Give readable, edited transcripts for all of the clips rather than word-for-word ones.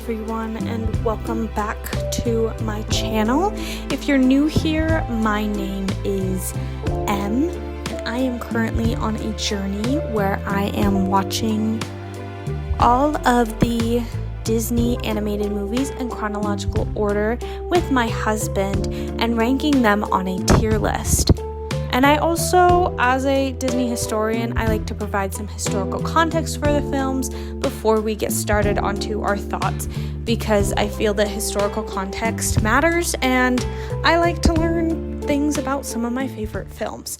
everyone, and welcome back to my channel. If you're new here, my name is Em, and I am currently on a journey where I am watching all of the Disney animated movies in chronological order with my husband and ranking them on a tier list. And I also, as a Disney historian, I like to provide some historical context for the films before we get started onto our thoughts, because I feel that historical context matters and I like to learn things about some of my favorite films.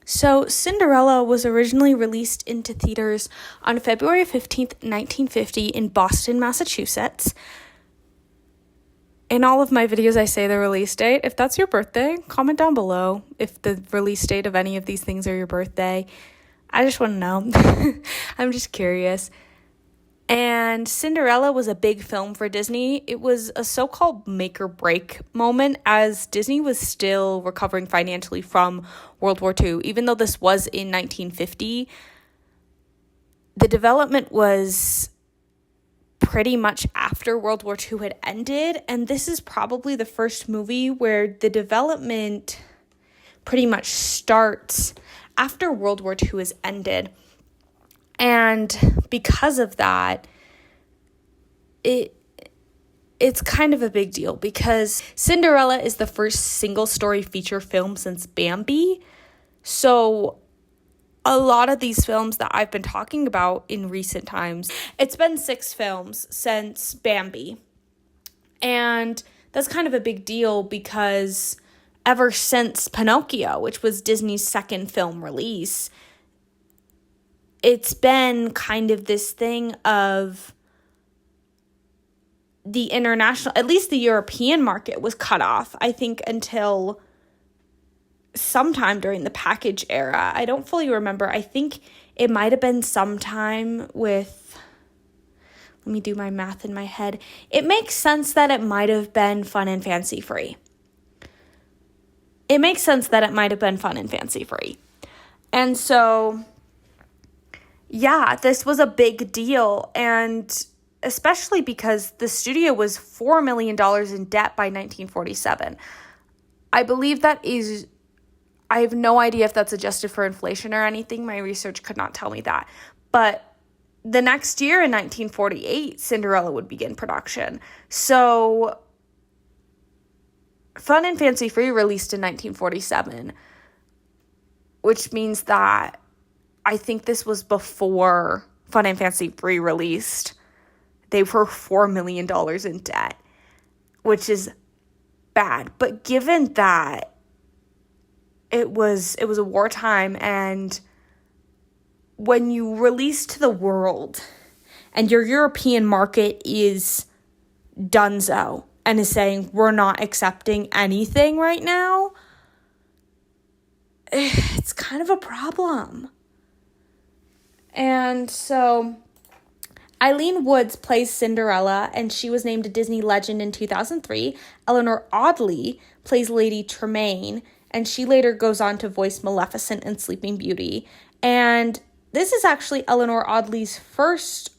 So Cinderella was originally released into theaters on February 15th, 1950 in Boston, Massachusetts. In all of my videos, I say the release date. If that's your birthday, comment down below if the release date of any of these things are your birthday. I just want to know. I'm just curious. And Cinderella was a big film for Disney. It was a so-called make or break moment, as Disney was still recovering financially from World War II. Even though this was in 1950, the development was pretty much after World War II had ended, and this is probably the first movie where the development pretty much starts after World War II has ended. And because of that, it's kind of a big deal, because Cinderella is the first single-story feature film since Bambi. So a lot of these films that I've been talking about in recent times, it's been 6 films since Bambi. And that's kind of a big deal, because ever since Pinocchio, which was Disney's second film release, it's been kind of this thing of the international, at least the European market was cut off, I think, until sometime during the package era. I don't fully remember. I think it might have been sometime with, let me do my math in my head. It makes sense that it might have been Fun and Fancy Free. And so, yeah, this was a big deal, and especially because the studio was $4 million in debt by 1947. I believe that is, I have no idea if that's adjusted for inflation or anything. My research could not tell me that. But the next year, in 1948, Cinderella would begin production. So Fun and Fancy Free released in 1947, which means that I think this was before Fun and Fancy Free released. They were $4 million in debt, which is bad. But given that it was a wartime, and when you release to the world and your European market is donezo and is saying, we're not accepting anything right now, it's kind of a problem. And so Eileen Woods plays Cinderella, and she was named a Disney legend in 2003. Eleanor Audley plays Lady Tremaine, and she later goes on to voice Maleficent in Sleeping Beauty. And this is actually Eleanor Audley's first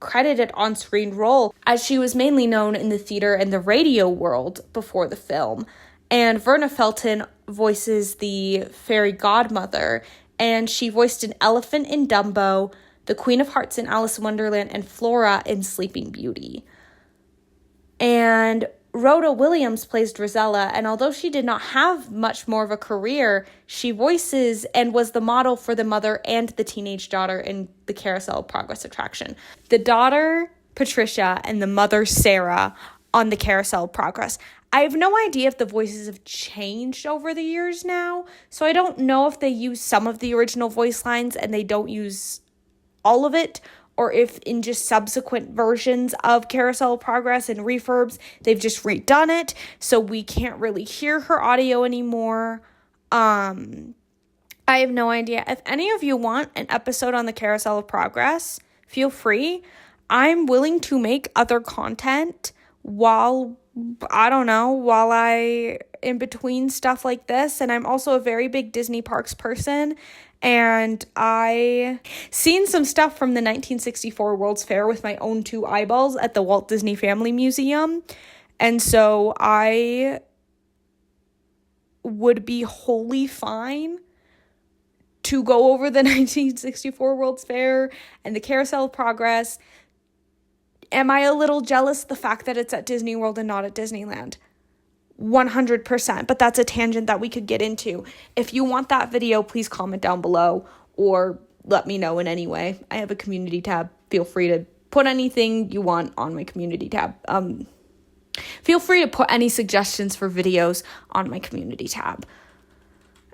credited on-screen role, as she was mainly known in the theater and the radio world before the film. And Verna Felton voices the fairy godmother, and she voiced an elephant in Dumbo, the Queen of Hearts in Alice in Wonderland, and Flora in Sleeping Beauty. And Rhoda Williams plays Drizella, and although she did not have much more of a career, she voices and was the model for the mother and the teenage daughter in the Carousel of Progress attraction. The daughter, Patricia, and the mother, Sarah, on the Carousel of Progress. I have no idea if the voices have changed over the years now, so I don't know if they use some of the original voice lines and they don't use all of it, or if in just subsequent versions of Carousel of Progress and refurbs, they've just redone it, so we can't really hear her audio anymore. I have no idea. If any of you want an episode on the Carousel of Progress, feel free. I'm willing to make other content while I in between stuff like this. And I'm also a very big Disney parks person, And I seen some stuff from the 1964 World's Fair with my own two eyeballs at the Walt Disney Family Museum. And so I would be wholly fine to go over the 1964 World's Fair and the Carousel of Progress. Am I a little jealous the fact that it's at Disney World and not at Disneyland? 100%, but that's a tangent that we could get into. If you want that video, please comment down below or let me know in any way. I have a community tab. Feel free to put anything you want on my community tab. Feel free to put any suggestions for videos on my community tab.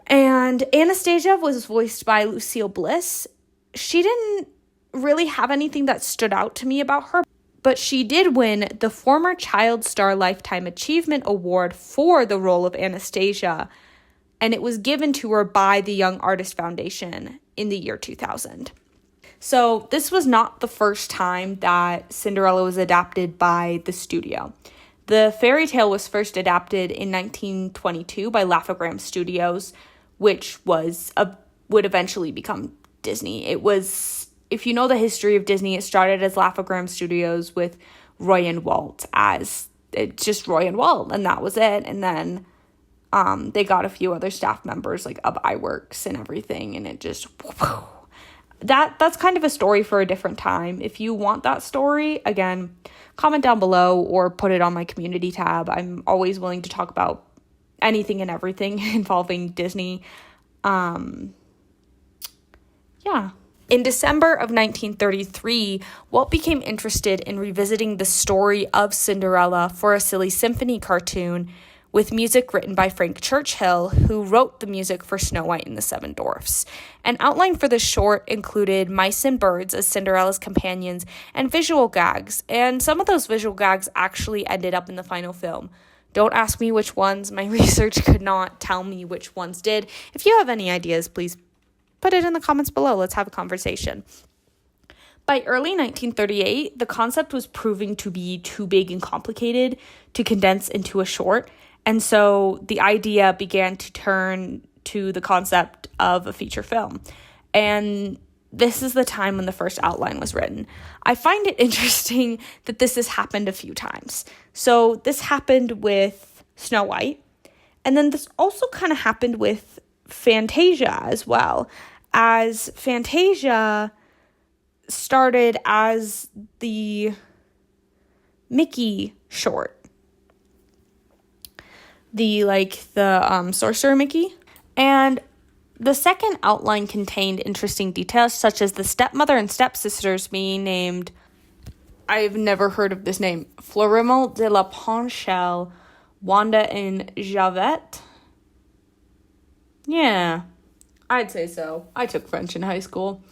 And Anastasia was voiced by Lucille Bliss. She didn't really have anything that stood out to me about her, but she did win the former Child Star Lifetime Achievement Award for the role of Anastasia, and it was given to her by the Young Artist Foundation in the year 2000. So this was not the first time that Cinderella was adapted by the studio. The Fairytale was first adapted in 1922 by Laugh-O-Gram Studios, which would eventually become Disney. It was, if you know the history of Disney, it started as Laugh-O-Gram Studios with Roy and Walt it's just Roy and Walt, and that was it. And then they got a few other staff members like of iWorks and everything, and it just that's kind of a story for a different time. If you want that story, again, comment down below or put it on my community tab. I'm always willing to talk about anything and everything involving Disney. In December of 1933, Walt became interested in revisiting the story of Cinderella for a silly symphony cartoon with music written by Frank Churchill, who wrote the music for Snow White and the Seven Dwarfs. An outline for the short included mice and birds as Cinderella's companions and visual gags, and some of those visual gags actually ended up in the final film. Don't ask me which ones. My research could not tell me which ones did. If you have any ideas, please put it in the comments below. Let's have a conversation. By early 1938, the concept was proving to be too big and complicated to condense into a short, and so the idea began to turn to the concept of a feature film. And this is the time when the first outline was written. I find it interesting that this has happened a few times. So this happened with Snow White, and then this also kind of happened with Fantasia as well, as Fantasia started as the Mickey short. The Sorcerer Mickey. And the second outline contained interesting details, such as the stepmother and stepsisters being named, I've never heard of this name, Florimel de la Ponchelle, Wanda and Javette. Yeah, I'd say so. I took French in high school.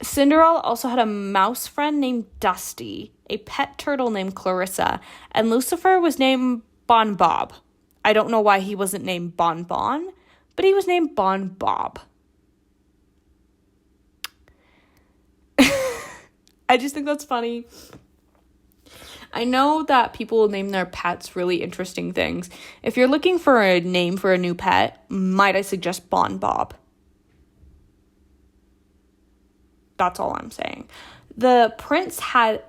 Cinderella also had a mouse friend named Dusty, a pet turtle named Clarissa, and Lucifer was named Bon Bob. I don't know why he wasn't named Bon Bon, but he was named Bon Bob. I just think that's funny. I know that people will name their pets really interesting things. If you're looking for a name for a new pet, might I suggest Bon Bob? That's all I'm saying. The prince had,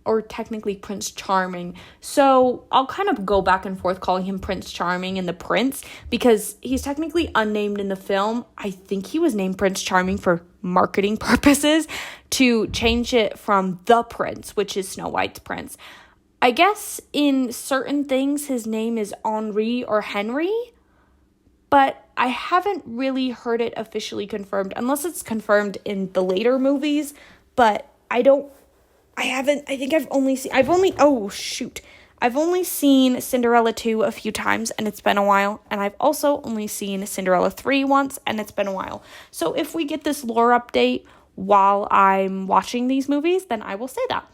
or technically Prince Charming. So I'll kind of go back and forth calling him Prince Charming and the Prince because he's technically unnamed in the film. I think he was named Prince Charming for marketing purposes to change it from the Prince, which is Snow White's prince. I guess in certain things his name is Henri or Henry, but I haven't really heard it officially confirmed unless it's confirmed in the later movies, but I've only seen Cinderella 2 a few times, and it's been a while, and I've also only seen Cinderella 3 once, and it's been a while. So if we get this lore update while I'm watching these movies, then I will say that.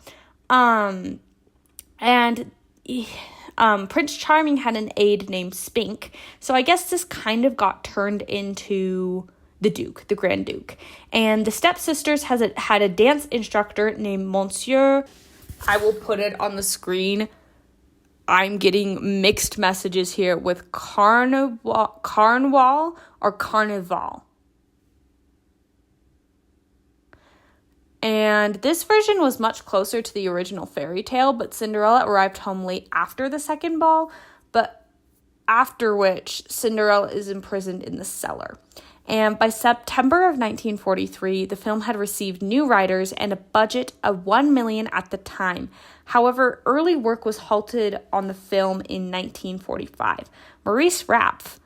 Prince Charming had an aide named Spink, so I guess this kind of got turned into the Duke, the Grand Duke. And the stepsisters had a dance instructor named Monsieur. I will put it on the screen. I'm getting mixed messages here with Carnival or Carnival. And this version was much closer to the original fairy tale, but Cinderella arrived home late after the second ball, but after which Cinderella is imprisoned in the cellar. And by September of 1943, the film had received new writers and a budget of $1 million at the time. However, early work was halted on the film in 1945. Maurice Rapf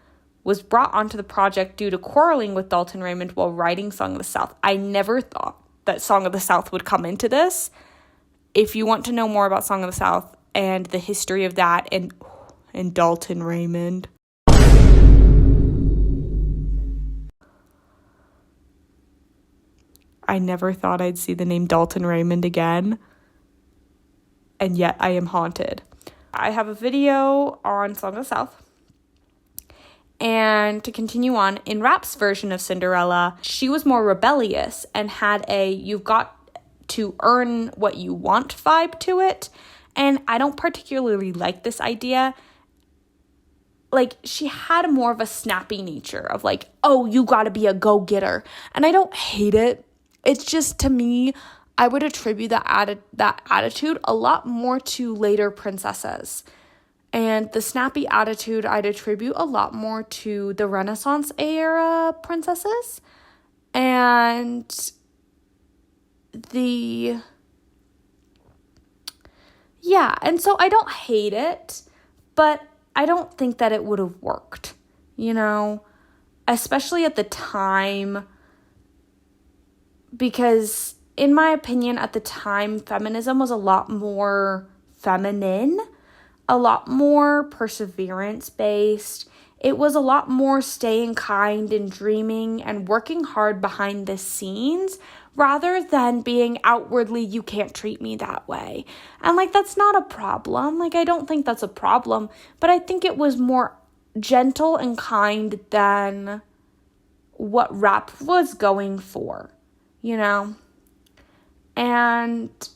was brought onto the project due to quarreling with Dalton Raymond while writing Song of the South. I never thought that Song of the South would come into this. If you want to know more about Song of the South and the history of that and Dalton Raymond, I never thought I'd see the name Dalton Raymond again, and yet I am haunted. I have a video on Song of the South. And to continue on, in Rap's version of Cinderella, she was more rebellious and had a you've got to earn what you want vibe to it. And I don't particularly like this idea. Like, she had more of a snappy nature of like, oh, you gotta be a go-getter. And I don't hate it. It's just, to me, I would attribute that attitude a lot more to later princesses. And the snappy attitude I'd attribute a lot more to the Renaissance era princesses. And and so I don't hate it, but I don't think that it would have worked, especially at the time, because in my opinion, at the time, feminism was a lot more feminine, a lot more perseverance-based. It was a lot more staying kind and dreaming and working hard behind the scenes rather than being outwardly, you can't treat me that way. And, that's not a problem. I don't think that's a problem. But I think it was more gentle and kind than what Rap was going for, And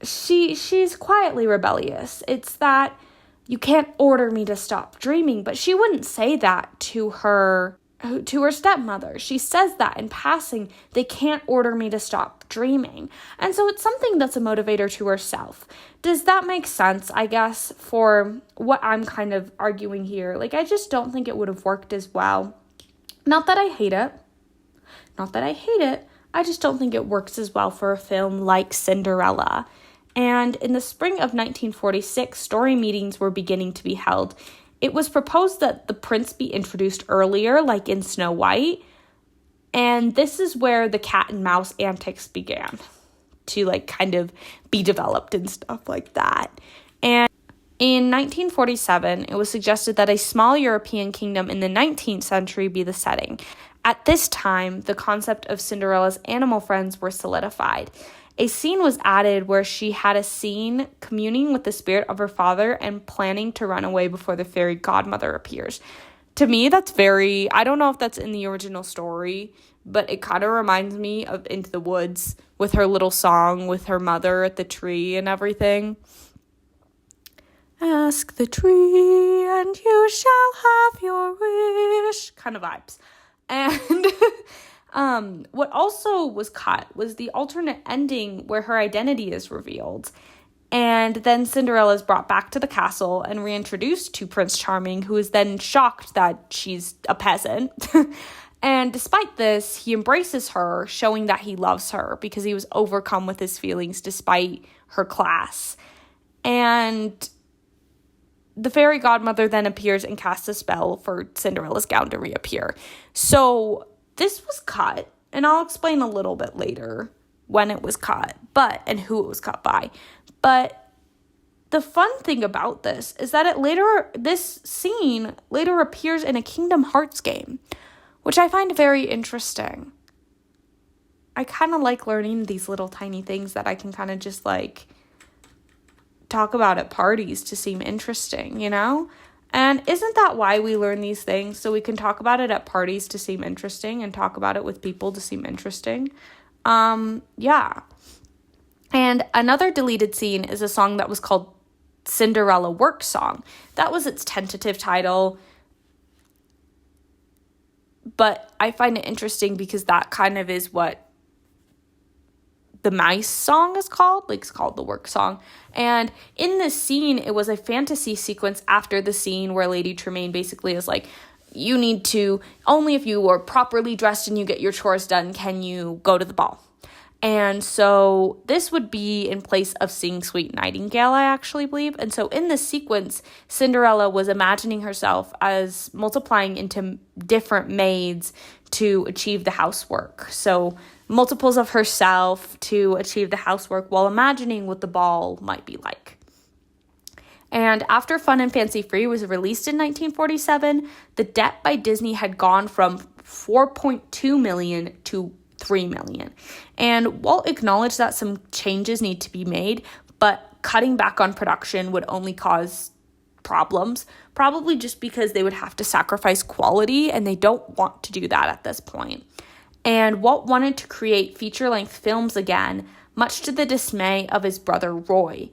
she's quietly rebellious. It's that you can't order me to stop dreaming, but she wouldn't say that to her stepmother. She says that in passing, they can't order me to stop dreaming. And so it's something that's a motivator to herself. Does that make sense, I guess, for what I'm kind of arguing here? I just don't think it would have worked as well. Not that I hate it. I just don't think it works as well for a film like Cinderella. And in the spring of 1946, story meetings were beginning to be held. It was proposed that the prince be introduced earlier, like in Snow White. And this is where the cat and mouse antics began to kind of be developed and stuff like that. And in 1947, it was suggested that a small European kingdom in the 19th century be the setting. At this time, the concept of Cinderella's animal friends were solidified. A scene was added where she had a scene communing with the spirit of her father and planning to run away before the fairy godmother appears. To me, that's I don't know if that's in the original story, but it kind of reminds me of Into the Woods with her little song with her mother at the tree and everything. Ask the tree and you shall have your wish. Kind of vibes. And what also was cut was the alternate ending where her identity is revealed. And then Cinderella is brought back to the castle and reintroduced to Prince Charming, who is then shocked that she's a peasant. And despite this, he embraces her, showing that he loves her because he was overcome with his feelings despite her class. And the fairy godmother then appears and casts a spell for Cinderella's gown to reappear. So this was cut, and I'll explain a little bit later when it was cut, and who it was cut by. But the fun thing about this is that this scene later appears in a Kingdom Hearts game, which I find very interesting. I kind of like learning these little tiny things that I can kind of just talk about at parties to seem interesting, And isn't that why we learn these things? So we can talk about it at parties to seem interesting and talk about it with people to seem interesting. Yeah. And another deleted scene is a song that was called Cinderella Work Song. That was its tentative title. But I find it interesting because that kind of is what the mice song is called. Like, it's called the work song. And in this scene, it was a fantasy sequence after the scene where Lady Tremaine basically is like, you need to, only if you are properly dressed and you get your chores done can you go to the ball. And so this would be in place of Sing Sweet Nightingale, I actually believe. And so in this sequence, Cinderella was imagining herself as multiplying into different maids to achieve the housework. So multiples of herself to achieve the housework while imagining what the ball might be like. And after Fun and Fancy Free was released in 1947, the debt by Disney had gone from $4.2 million to $3 million. And Walt acknowledged that some changes need to be made, but cutting back on production would only cause problems, probably just because they would have to sacrifice quality, and they don't want to do that at this point. And Walt wanted to create feature-length films again, much to the dismay of his brother Roy,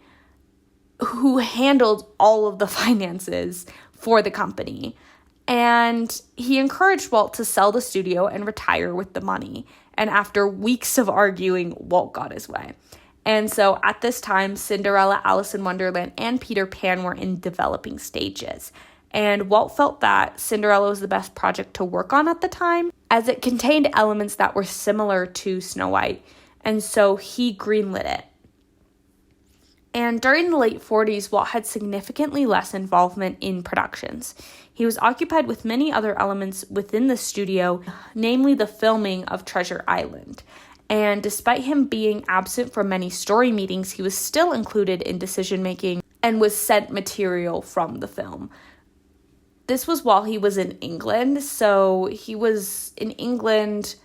who handled all of the finances for the company. And he encouraged Walt to sell the studio and retire with the money. And after weeks of arguing, Walt got his way. And so at this time, Cinderella, Alice in Wonderland, and Peter Pan were in developing stages. And Walt felt that Cinderella was the best project to work on at the time, as it contained elements that were similar to Snow White. And so he greenlit it. And during the late 40s, Walt had significantly less involvement in productions. He was occupied with many other elements within the studio, namely the filming of Treasure Island. And despite him being absent from many story meetings, he was still included in decision-making and was sent material from the film. This was while he was in England, so he was in England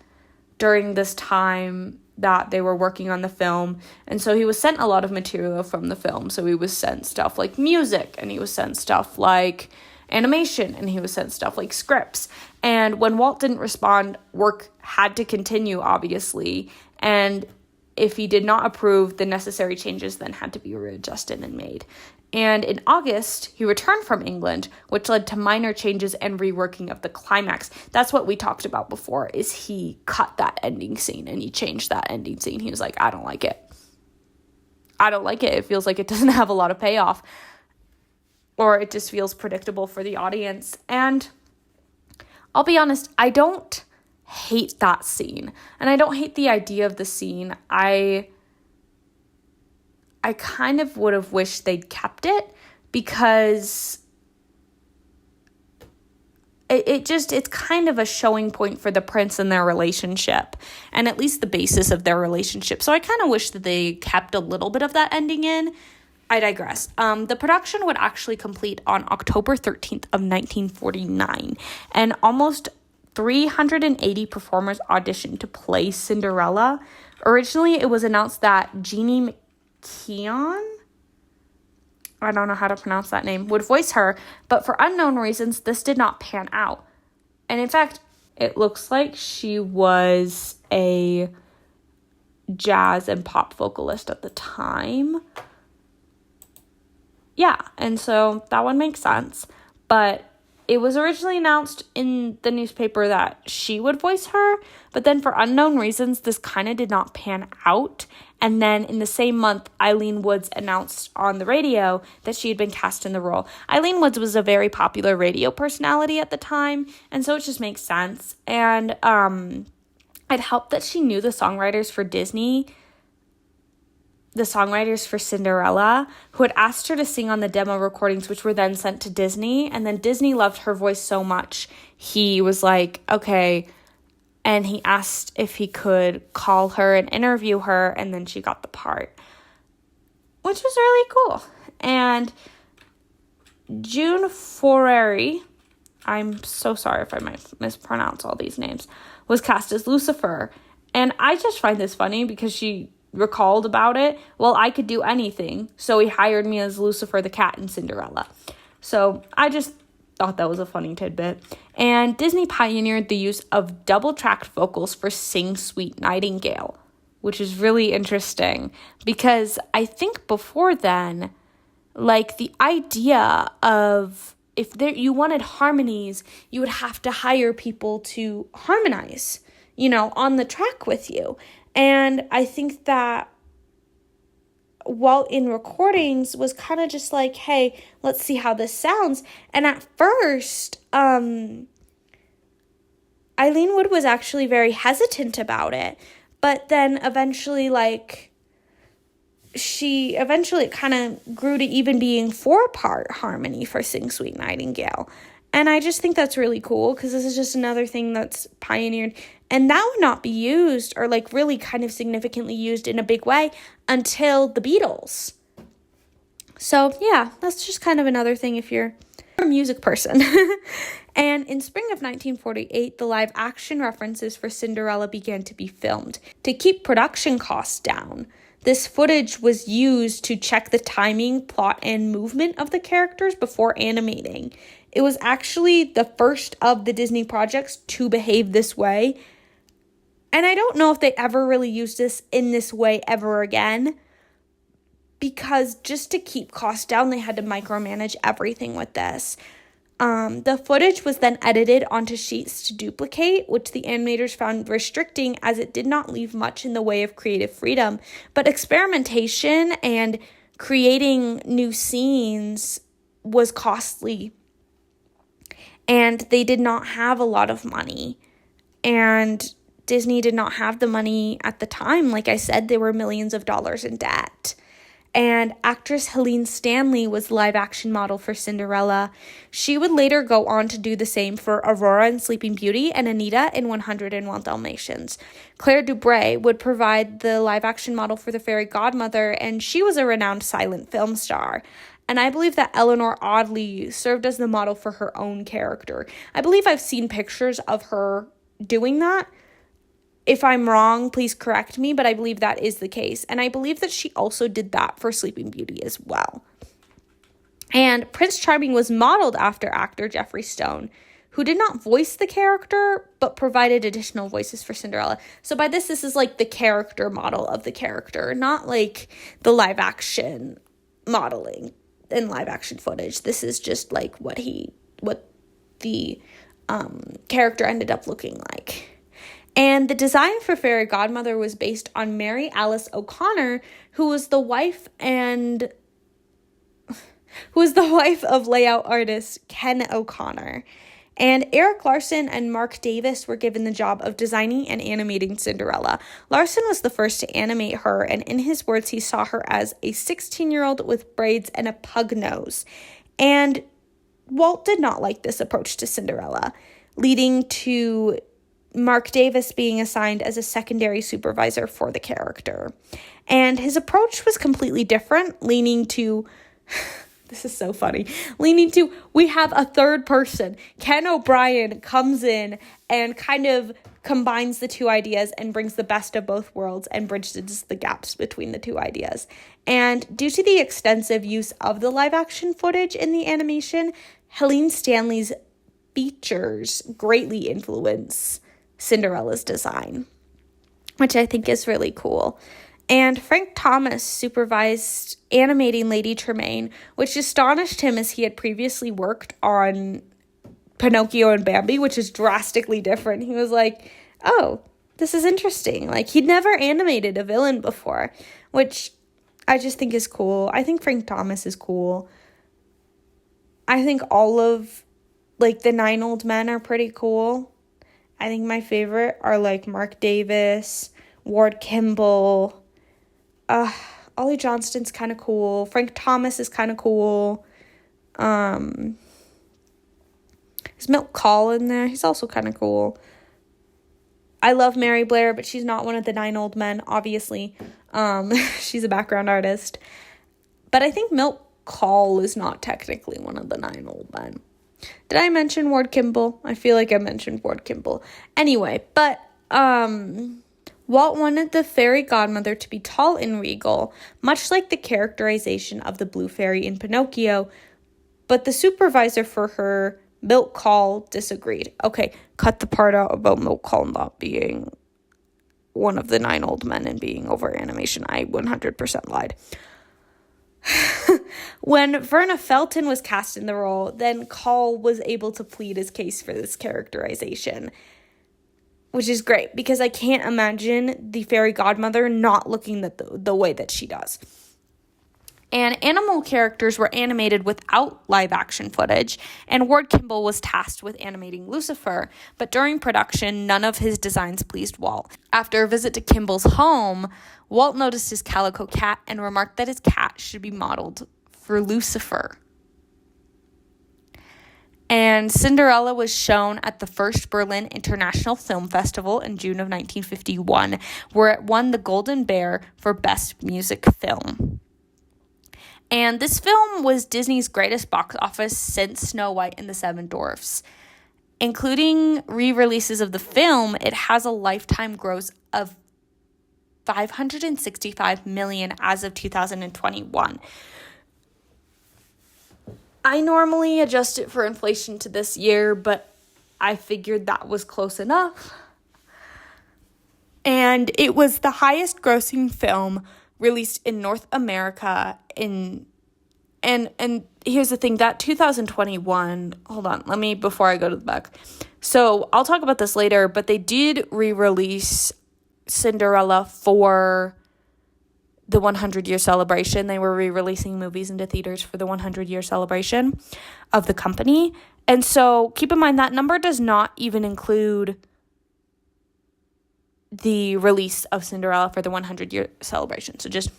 during this time that they were working on the film, and so he was sent a lot of material from the film. So he was sent stuff like music, and he was sent stuff like animation, and he was sent stuff like scripts. And when Walt didn't respond, work had to continue, obviously, and if he did not approve, the necessary changes then had to be readjusted and made. And in August, he returned from England, which led to minor changes and reworking of the climax. That's what we talked about before, is he cut that ending scene and he changed that ending scene. He was like, I don't like it. I don't like it. It feels like it doesn't have a lot of payoff, or it just feels predictable for the audience. And I'll be honest, I don't hate that scene, and I don't hate the idea of the scene. I kind of would have wished they'd kept it, because it's kind of a showing point for the prince and their relationship, and at least the basis of their relationship. So I kind of wish that they kept a little bit of that ending in. I digress. The production would actually complete on October 13th of 1949, and almost 380 performers auditioned to play Cinderella. Originally, it was announced that Jeannie McKeon, I don't know how to pronounce that name, would voice her, but for unknown reasons, this did not pan out. And in fact, it looks like she was a jazz and pop vocalist at the time. Yeah, and so that one makes sense. But it was originally announced in the newspaper that she would voice her, but then for unknown reasons, this kind of did not pan out. And then in the same month, Eileen Woods announced on the radio that she had been cast in the role. Eileen Woods was a very popular radio personality at the time, and so it just makes sense. And it helped that she knew the songwriters for Disney, the songwriters for Cinderella, who had asked her to sing on the demo recordings, which were then sent to Disney. And then Disney loved her voice so much, he was like, okay. And he asked if he could call her and interview her, and then she got the part, which was really cool. And June Fourreri, I'm so sorry if I might mispronounce all these names, was cast as Lucifer. And I just find this funny because she recalled about it. Well, I could do anything, so he hired me as Lucifer the cat in Cinderella. So I just thought that was a funny tidbit. And Disney pioneered the use of double-tracked vocals for Sing Sweet Nightingale, which is really interesting because I think before then, like, the idea of if you wanted harmonies, you would have to hire people to harmonize, on the track with you. And I think that Walt in recordings was kind of just like, hey, let's see how this sounds. And at first, Eileen Wood was actually very hesitant about it. But then eventually, it kind of grew to even being 4-part harmony for Sing Sweet Nightingale. And I just think that's really cool because this is just another thing that's pioneered. And that would not be used or really kind of significantly used in a big way until the Beatles. So yeah, that's just kind of another thing if you're a music person. And in spring of 1948, the live action references for Cinderella began to be filmed. To keep production costs down, this footage was used to check the timing, plot, and movement of the characters before animating. It was actually the first of the Disney projects to behave this way. And I don't know if they ever really used this in this way ever again, because just to keep costs down, they had to micromanage everything with this. The footage was then edited onto sheets to duplicate, which the animators found restricting as it did not leave much in the way of creative freedom. But experimentation and creating new scenes was costly. And they did not have a lot of money. And Disney did not have the money at the time. Like I said, they were millions of dollars in debt. And actress Helene Stanley was the live-action model for Cinderella. She would later go on to do the same for Aurora in Sleeping Beauty and Anita in 101 Dalmatians. Claire Dubray would provide the live-action model for the fairy godmother, and she was a renowned silent film star. And I believe that Eleanor Audley served as the model for her own character. I believe I've seen pictures of her doing that. If I'm wrong, please correct me, but I believe that is the case. And I believe that she also did that for Sleeping Beauty as well. And Prince Charming was modeled after actor Geoffrey Stone, who did not voice the character, but provided additional voices for Cinderella. So by this is like the character model of the character, not like the live action modeling and live action footage. This is just like what the character ended up looking like. And the design for Fairy Godmother was based on Mary Alice O'Connor, who was the wife of layout artist Ken O'Connor. And Eric Larson and Mark Davis were given the job of designing and animating Cinderella. Larson was the first to animate her, and in his words, he saw her as a 16-year-old with braids and a pug nose. And Walt did not like this approach to Cinderella, leading to Mark Davis being assigned as a secondary supervisor for the character. And his approach was completely different, leaning to, this is so funny, we have a third person. Ken O'Brien comes in and kind of combines the two ideas and brings the best of both worlds and bridges the gaps between the two ideas. And due to the extensive use of the live action footage in the animation, Helene Stanley's features greatly influence Cinderella's design, which I think is really cool. And Frank Thomas supervised animating Lady Tremaine, which astonished him as he had previously worked on Pinocchio and Bambi, which is drastically different. He was like, oh, this is interesting. Like, he'd never animated a villain before, which I just think is cool. I think Frank Thomas is cool. I think all of, the 9 Old Men are pretty cool. I think my favorite are, Mark Davis, Ward Kimball. Ollie Johnston's kind of cool. Frank Thomas is kind of cool. Is Milt Call in there? He's also kind of cool. I love Mary Blair, but she's not one of the 9 Old Men, obviously. She's a background artist. But I think Milt Call is not technically one of the 9 Old Men. Did I mention Ward Kimball? I feel like I mentioned Ward Kimball. Anyway, but Walt wanted the fairy godmother to be tall and regal, much like the characterization of the blue fairy in Pinocchio, but the supervisor for her, Milt Call, disagreed. Okay, cut the part out about Milt Call not being one of the 9 Old Men and being over animation. I 100% lied. When Verna Felton was cast in the role, then Call was able to plead his case for this characterization. which is great because I can't imagine the fairy godmother not looking the way that she does. And animal characters were animated without live-action footage, and Ward Kimball was tasked with animating Lucifer, but during production, none of his designs pleased Walt. After a visit to Kimball's home, Walt noticed his calico cat and remarked that his cat should be modeled for Lucifer. And Cinderella was shown at the first Berlin International Film Festival in June of 1951, where it won the Golden Bear for Best Music Film. And this film was Disney's greatest box office since Snow White and the Seven Dwarfs. Including re-releases of the film, it has a lifetime gross of $565 million as of 2021. I normally adjust it for inflation to this year, but I figured that was close enough. And it was the highest grossing film released in North America and here's the thing, that 2021, hold on, before I go to the back. So I'll talk about this later, but they did re-release Cinderella for the 100-year celebration. They were re-releasing movies into theaters for the 100-year celebration of the company. And so keep in mind that number does not even include the release of Cinderella for the 100-year celebration. So just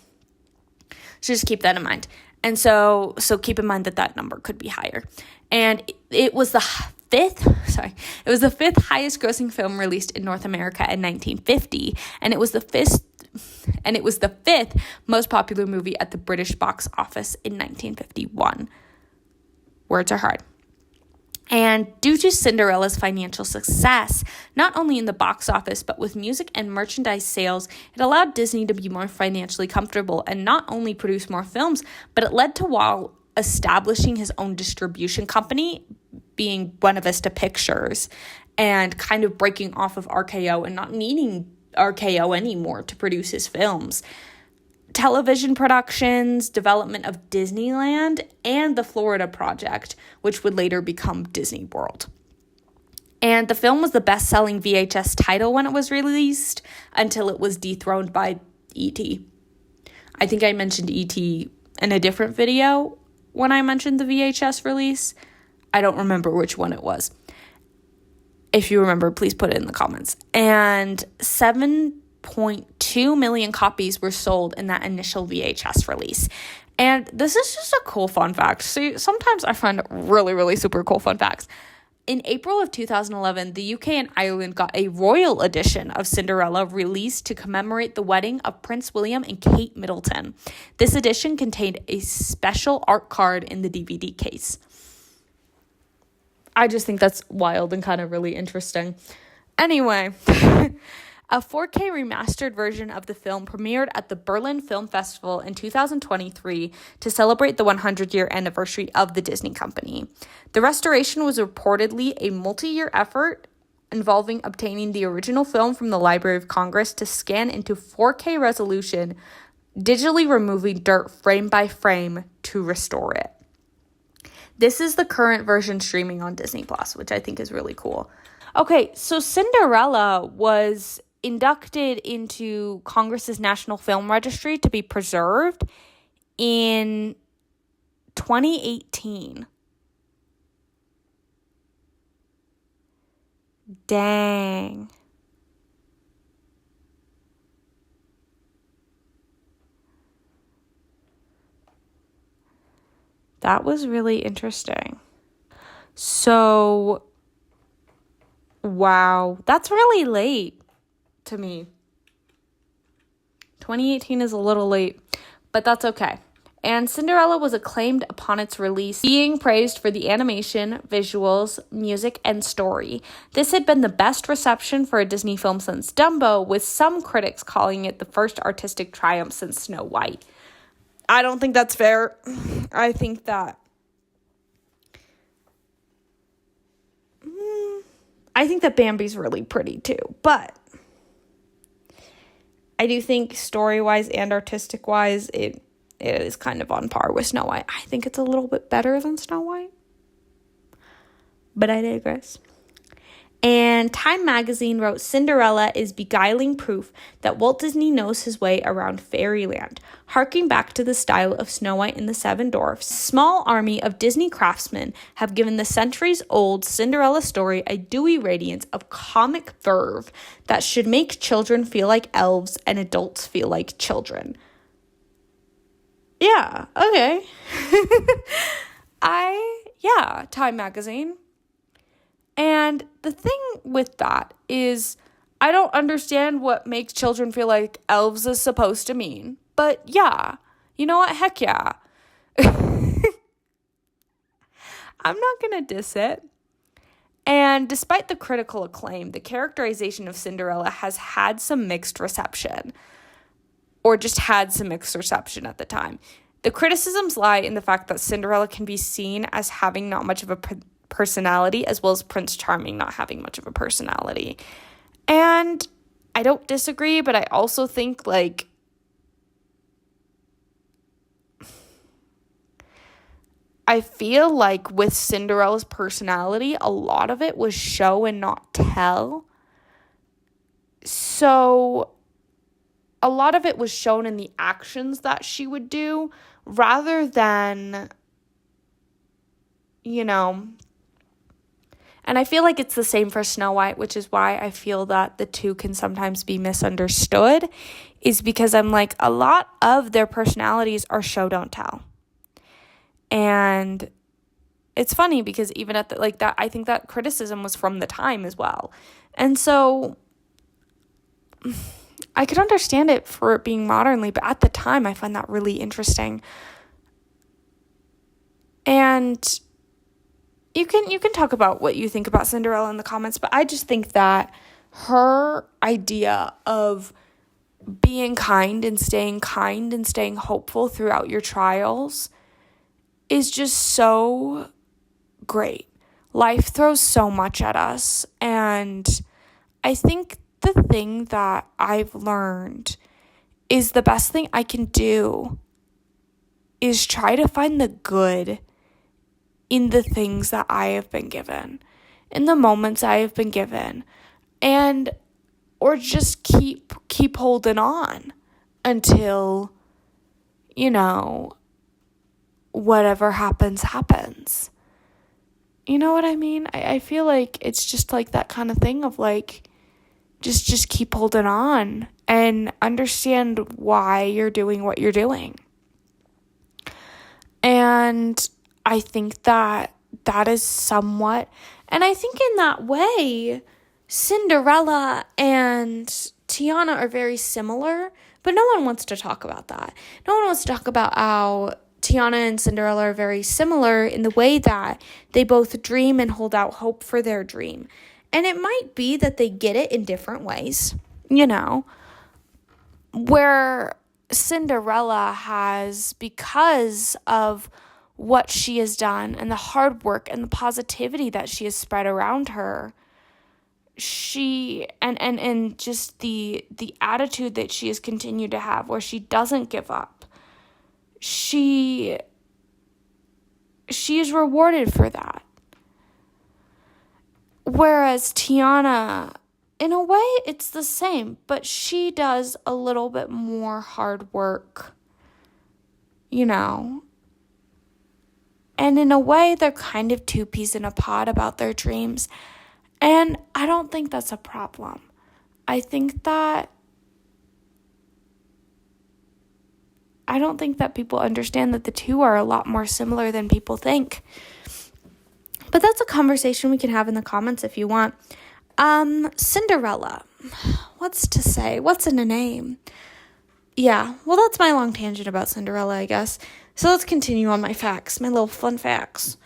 keep that in mind. And so keep in mind that number could be higher. And it was the fifth highest grossing film released in North America in 1950, and it was the fifth most popular movie at the British box office in 1951. Words are hard. And due to Cinderella's financial success, not only in the box office, but with music and merchandise sales, it allowed Disney to be more financially comfortable and not only produce more films, but it led to Walt establishing his own distribution company, being Buena Vista Pictures, and kind of breaking off of RKO and not needing RKO anymore to produce his films. Television productions, development of Disneyland, and the Florida Project, which would later become Disney World. And the film was the best-selling VHS title when it was released until it was dethroned by E.T. I think I mentioned E.T. in a different video when I mentioned the VHS release. I don't remember which one it was. If you remember, please put it in the comments. And 7.2 million copies were sold in that initial VHS release. And this is just a cool fun fact. See, sometimes I find really, really super cool fun facts. In April of 2011, the UK and Ireland got a royal edition of Cinderella released to commemorate the wedding of Prince William and Kate Middleton. This edition contained a special art card in the DVD case. I just think that's wild and kind of really interesting. Anyway, a 4K remastered version of the film premiered at the Berlin Film Festival in 2023 to celebrate the 100-year anniversary of the Disney Company. The restoration was reportedly a multi-year effort involving obtaining the original film from the Library of Congress to scan into 4K resolution, digitally removing dirt frame by frame to restore it. This is the current version streaming on Disney+, which I think is really cool. Okay, so Cinderella was inducted into Congress's National Film Registry to be preserved in 2018. Dang. That was really interesting. So, wow, that's really late to me. 2018 is a little late, but that's okay. And Cinderella was acclaimed upon its release, being praised for the animation, visuals, music, and story. This had been the best reception for a Disney film since Dumbo, with some critics calling it the first artistic triumph since Snow White. I don't think that's fair. I think that Bambi's really pretty too, but I do think story-wise and artistic-wise, it is kind of on par with Snow White. I think it's a little bit better than Snow White, but I digress. And Time magazine wrote, Cinderella is beguiling proof that Walt Disney knows his way around fairyland. Harking back to the style of Snow White and the Seven Dwarfs, small army of Disney craftsmen have given the centuries-old Cinderella story a dewy radiance of comic verve that should make children feel like elves and adults feel like children. Yeah, okay. Time magazine. And the thing with that is I don't understand what makes children feel like elves is supposed to mean. But yeah, you know what? Heck yeah. I'm not going to diss it. And despite the critical acclaim, the characterization of Cinderella has had some mixed reception. Or just had some mixed reception at the time. The criticisms lie in the fact that Cinderella can be seen as having not much of a personality, as well as Prince Charming not having much of a personality. And I don't disagree, but I also think, like, I feel like with Cinderella's personality, a lot of it was show and not tell. So a lot of it was shown in the actions that she would do rather than, you know. And I feel like it's the same for Snow White, which is why I feel that the two can sometimes be misunderstood, is because I'm like, a lot of their personalities are show, don't tell. And it's funny because even at that, I think that criticism was from the time as well. And so I could understand it for it being modernly, but at the time I find that really interesting. And you can talk about what you think about Cinderella in the comments, but I just think that her idea of being kind and staying hopeful throughout your trials is just so great. Life throws so much at us, and I think the thing that I've learned is the best thing I can do is try to find the good in the things that I have been given, in the moments I have been given, and or just keep holding on until, you know, whatever happens. You know what I mean? I feel like it's just like that kind of thing of like, just keep holding on and understand why you're doing what you're doing. And I think that is somewhat, and I think in that way, Cinderella and Tiana are very similar, but no one wants to talk about that. No one wants to talk about how Tiana and Cinderella are very similar in the way that they both dream and hold out hope for their dream. And it might be that they get it in different ways, you know, where Cinderella has, because of what she has done and the hard work and the positivity that she has spread around her, she and just the attitude that she has continued to have, where she doesn't give up, she is rewarded for that. Whereas Tiana, in a way, it's the same, but she does a little bit more hard work, you know. And in a way, they're kind of two peas in a pod about their dreams. And I don't think that's a problem. I don't think that people understand that the two are a lot more similar than people think. But that's a conversation we can have in the comments if you want. Cinderella. What's to say? What's in a name? Yeah, well, that's my long tangent about Cinderella, I guess. So let's continue on my facts, my little fun facts.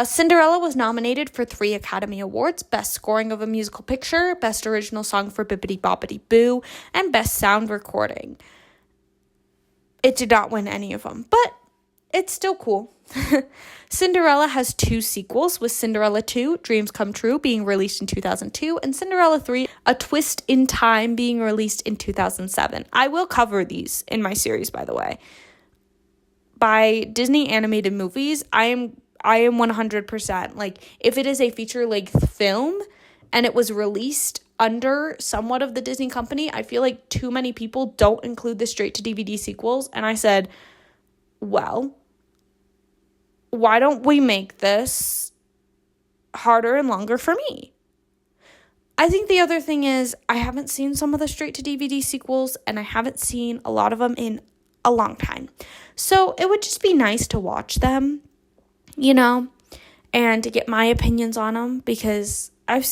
Cinderella was nominated for 3 Academy Awards: Best Scoring of a Musical Picture, Best Original Song for Bibbidi Bobbidi Boo, and Best Sound Recording. It did not win any of them, but it's still cool. Cinderella has 2 sequels, with Cinderella 2, Dreams Come True, being released in 2002, and Cinderella 3, A Twist in Time, being released in 2007. I will cover these in my series, by the way. By Disney animated movies, I am 100%, like, if it is a feature-length film and it was released under somewhat of the Disney company, I feel like too many people don't include the straight-to-DVD sequels. And I said, well, why don't we make this harder and longer for me? I think the other thing is I haven't seen some of the straight-to-DVD sequels, and I haven't seen a lot of them in a long time. So it would just be nice to watch them, you know, and to get my opinions on them, because I've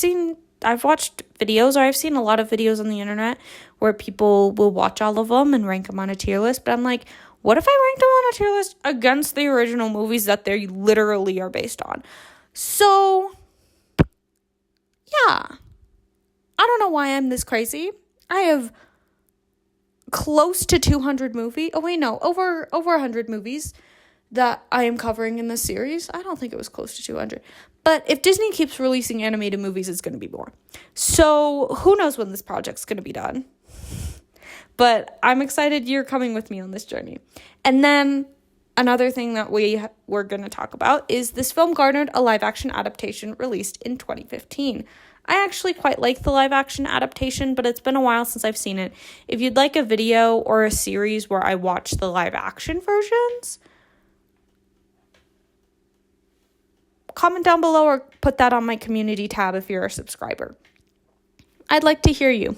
watched videos, or I've seen a lot of videos on the internet where people will watch all of them and rank them on a tier list. But I'm like, what if I ranked them on a tier list against the original movies that they literally are based on? So, yeah. I don't know why I'm this crazy. I have close to 200 movies. Oh, wait, no. Over 100 movies that I am covering in this series. I don't think it was close to 200. But if Disney keeps releasing animated movies, it's going to be more. So who knows when this project's going to be done. But I'm excited you're coming with me on this journey. And then another thing that we're going to talk about is this film garnered a live-action adaptation released in 2015. I actually quite like the live-action adaptation, but it's been a while since I've seen it. If you'd like a video or a series where I watch the live-action versions, comment down below or put that on my community tab if you're a subscriber. I'd like to hear you.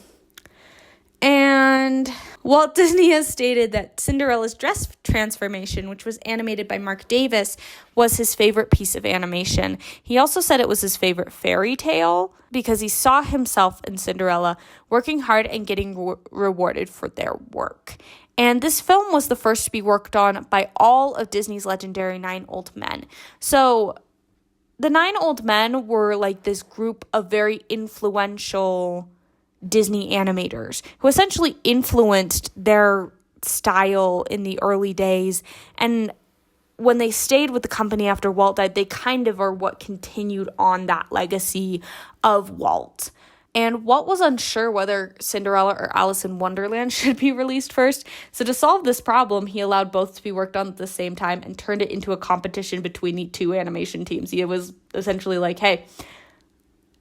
And Walt Disney has stated that Cinderella's dress transformation, which was animated by Mark Davis, was his favorite piece of animation. He also said it was his favorite fairy tale because he saw himself in Cinderella working hard and getting rewarded for their work. And this film was the first to be worked on by all of Disney's legendary 9 old men. So the 9 old men were like this group of very influential Disney animators who essentially influenced their style in the early days. And when they stayed with the company after Walt died, they kind of are what continued on that legacy of Walt. And Walt was unsure whether Cinderella or Alice in Wonderland should be released first. So to solve this problem, he allowed both to be worked on at the same time and turned it into a competition between the 2 animation teams. He was essentially like, hey,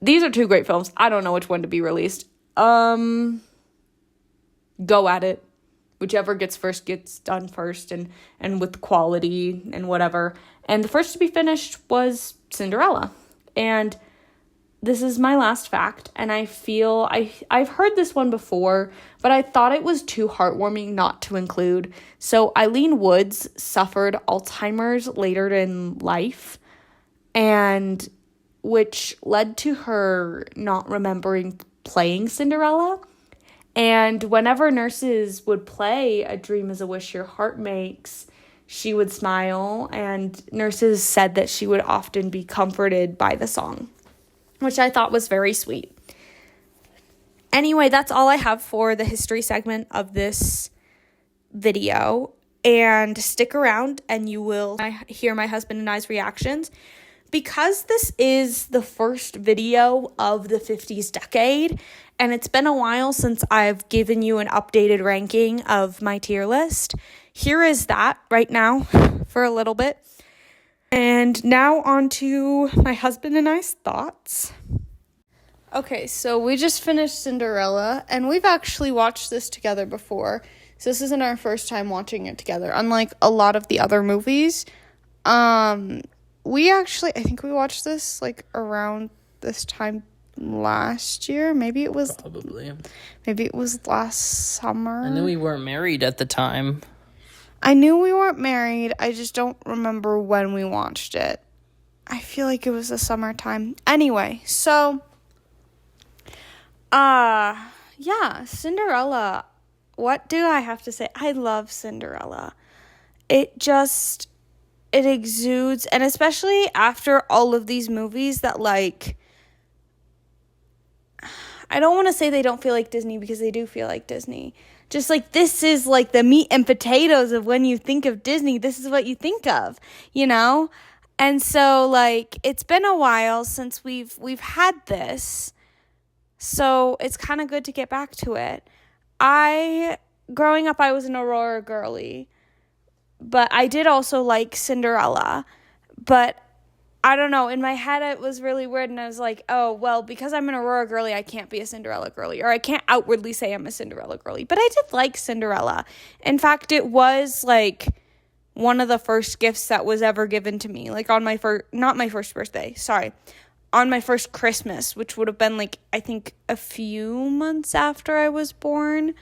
these are 2 great films. I don't know which one to be released. Go at it. Whichever gets first gets done first, and with quality and whatever. And the first to be finished was Cinderella. And this is my last fact, and I feel I've heard this one before, but I thought it was too heartwarming not to include. So Eileen Woods suffered Alzheimer's later in life, and which led to her not remembering playing Cinderella. And whenever nurses would play A Dream is a Wish Your Heart Makes, she would smile, and nurses said that she would often be comforted by the song, which I thought was very sweet. Anyway, that's all I have for the history segment of this video. And stick around and you will hear my husband and I's reactions. Because this is the first video of the 50s decade, and it's been a while since I've given you an updated ranking of my tier list, here is that right now for a little bit. And now on to my husband and I's thoughts. Okay, so we just finished Cinderella, and we've actually watched this together before. So this isn't our first time watching it together, unlike a lot of the other movies. I think we watched this like around this time last year. Maybe it was last summer. I knew we weren't married at the time. I knew we weren't married. I just don't remember when we watched it. I feel like it was the summertime. Anyway, so yeah, Cinderella. What do I have to say? I love Cinderella. It exudes, and especially after all of these movies that, like, I don't want to say they don't feel like Disney, because they do feel like Disney. Just like, this is like the meat and potatoes of when you think of Disney, this is what you think of, you know? And so, like, it's been a while since we've had this, so it's kind of good to get back to it. Growing up, I was an Aurora girly, but I did also like Cinderella. But I don't know. In my head, it was really weird, and I was like, oh, well, because I'm an Aurora girly, I can't be a Cinderella girly, or I can't outwardly say I'm a Cinderella girly. But I did like Cinderella. In fact, it was, like, one of the first gifts that was ever given to me. Like, on my first, not my first birthday, sorry. On my first Christmas, which would have been, like, I think a few months after I was born.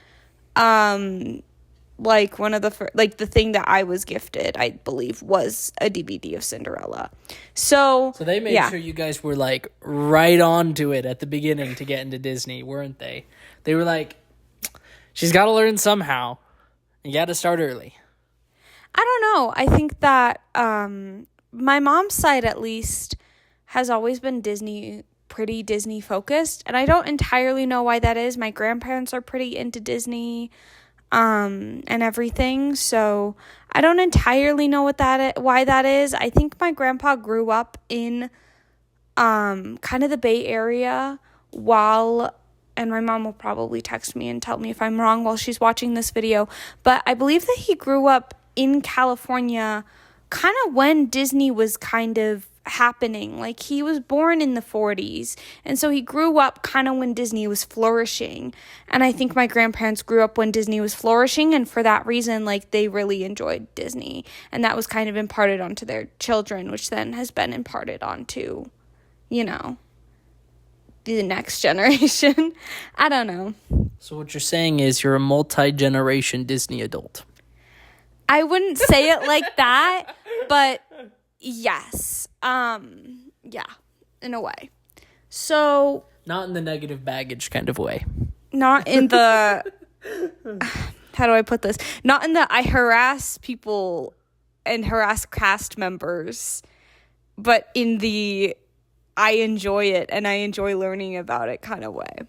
Like one of the like the thing that I was gifted, I believe, was a DVD of Cinderella. So they made sure you guys were like right on to it at the beginning to get into Disney, weren't they? They were like, she's got to learn somehow. You got to start early. I don't know. I think that my mom's side, at least, has always been pretty Disney focused, and I don't entirely know why that is. My grandparents are pretty into Disney. And everything, so I don't entirely know why that is. I think my grandpa grew up in kind of the Bay Area and my mom will probably text me and tell me if I'm wrong while she's watching this video, but I believe that he grew up in California kind of when Disney was kind of happening. Like, he was born in the 40s, and so he grew up kind of when Disney was flourishing, and I think my grandparents grew up when Disney was flourishing, and for that reason, like, they really enjoyed Disney, and that was kind of imparted onto their children, which then has been imparted onto, you know, the next generation. I don't know. So what you're saying is you're a multi-generation Disney adult. I wouldn't say it like that, but yes. Yeah, in a way. So, not in the negative baggage kind of way. Not in the how do I put this? Not in the I harass people and harass cast members, but in the I enjoy it and I enjoy learning about it kind of way.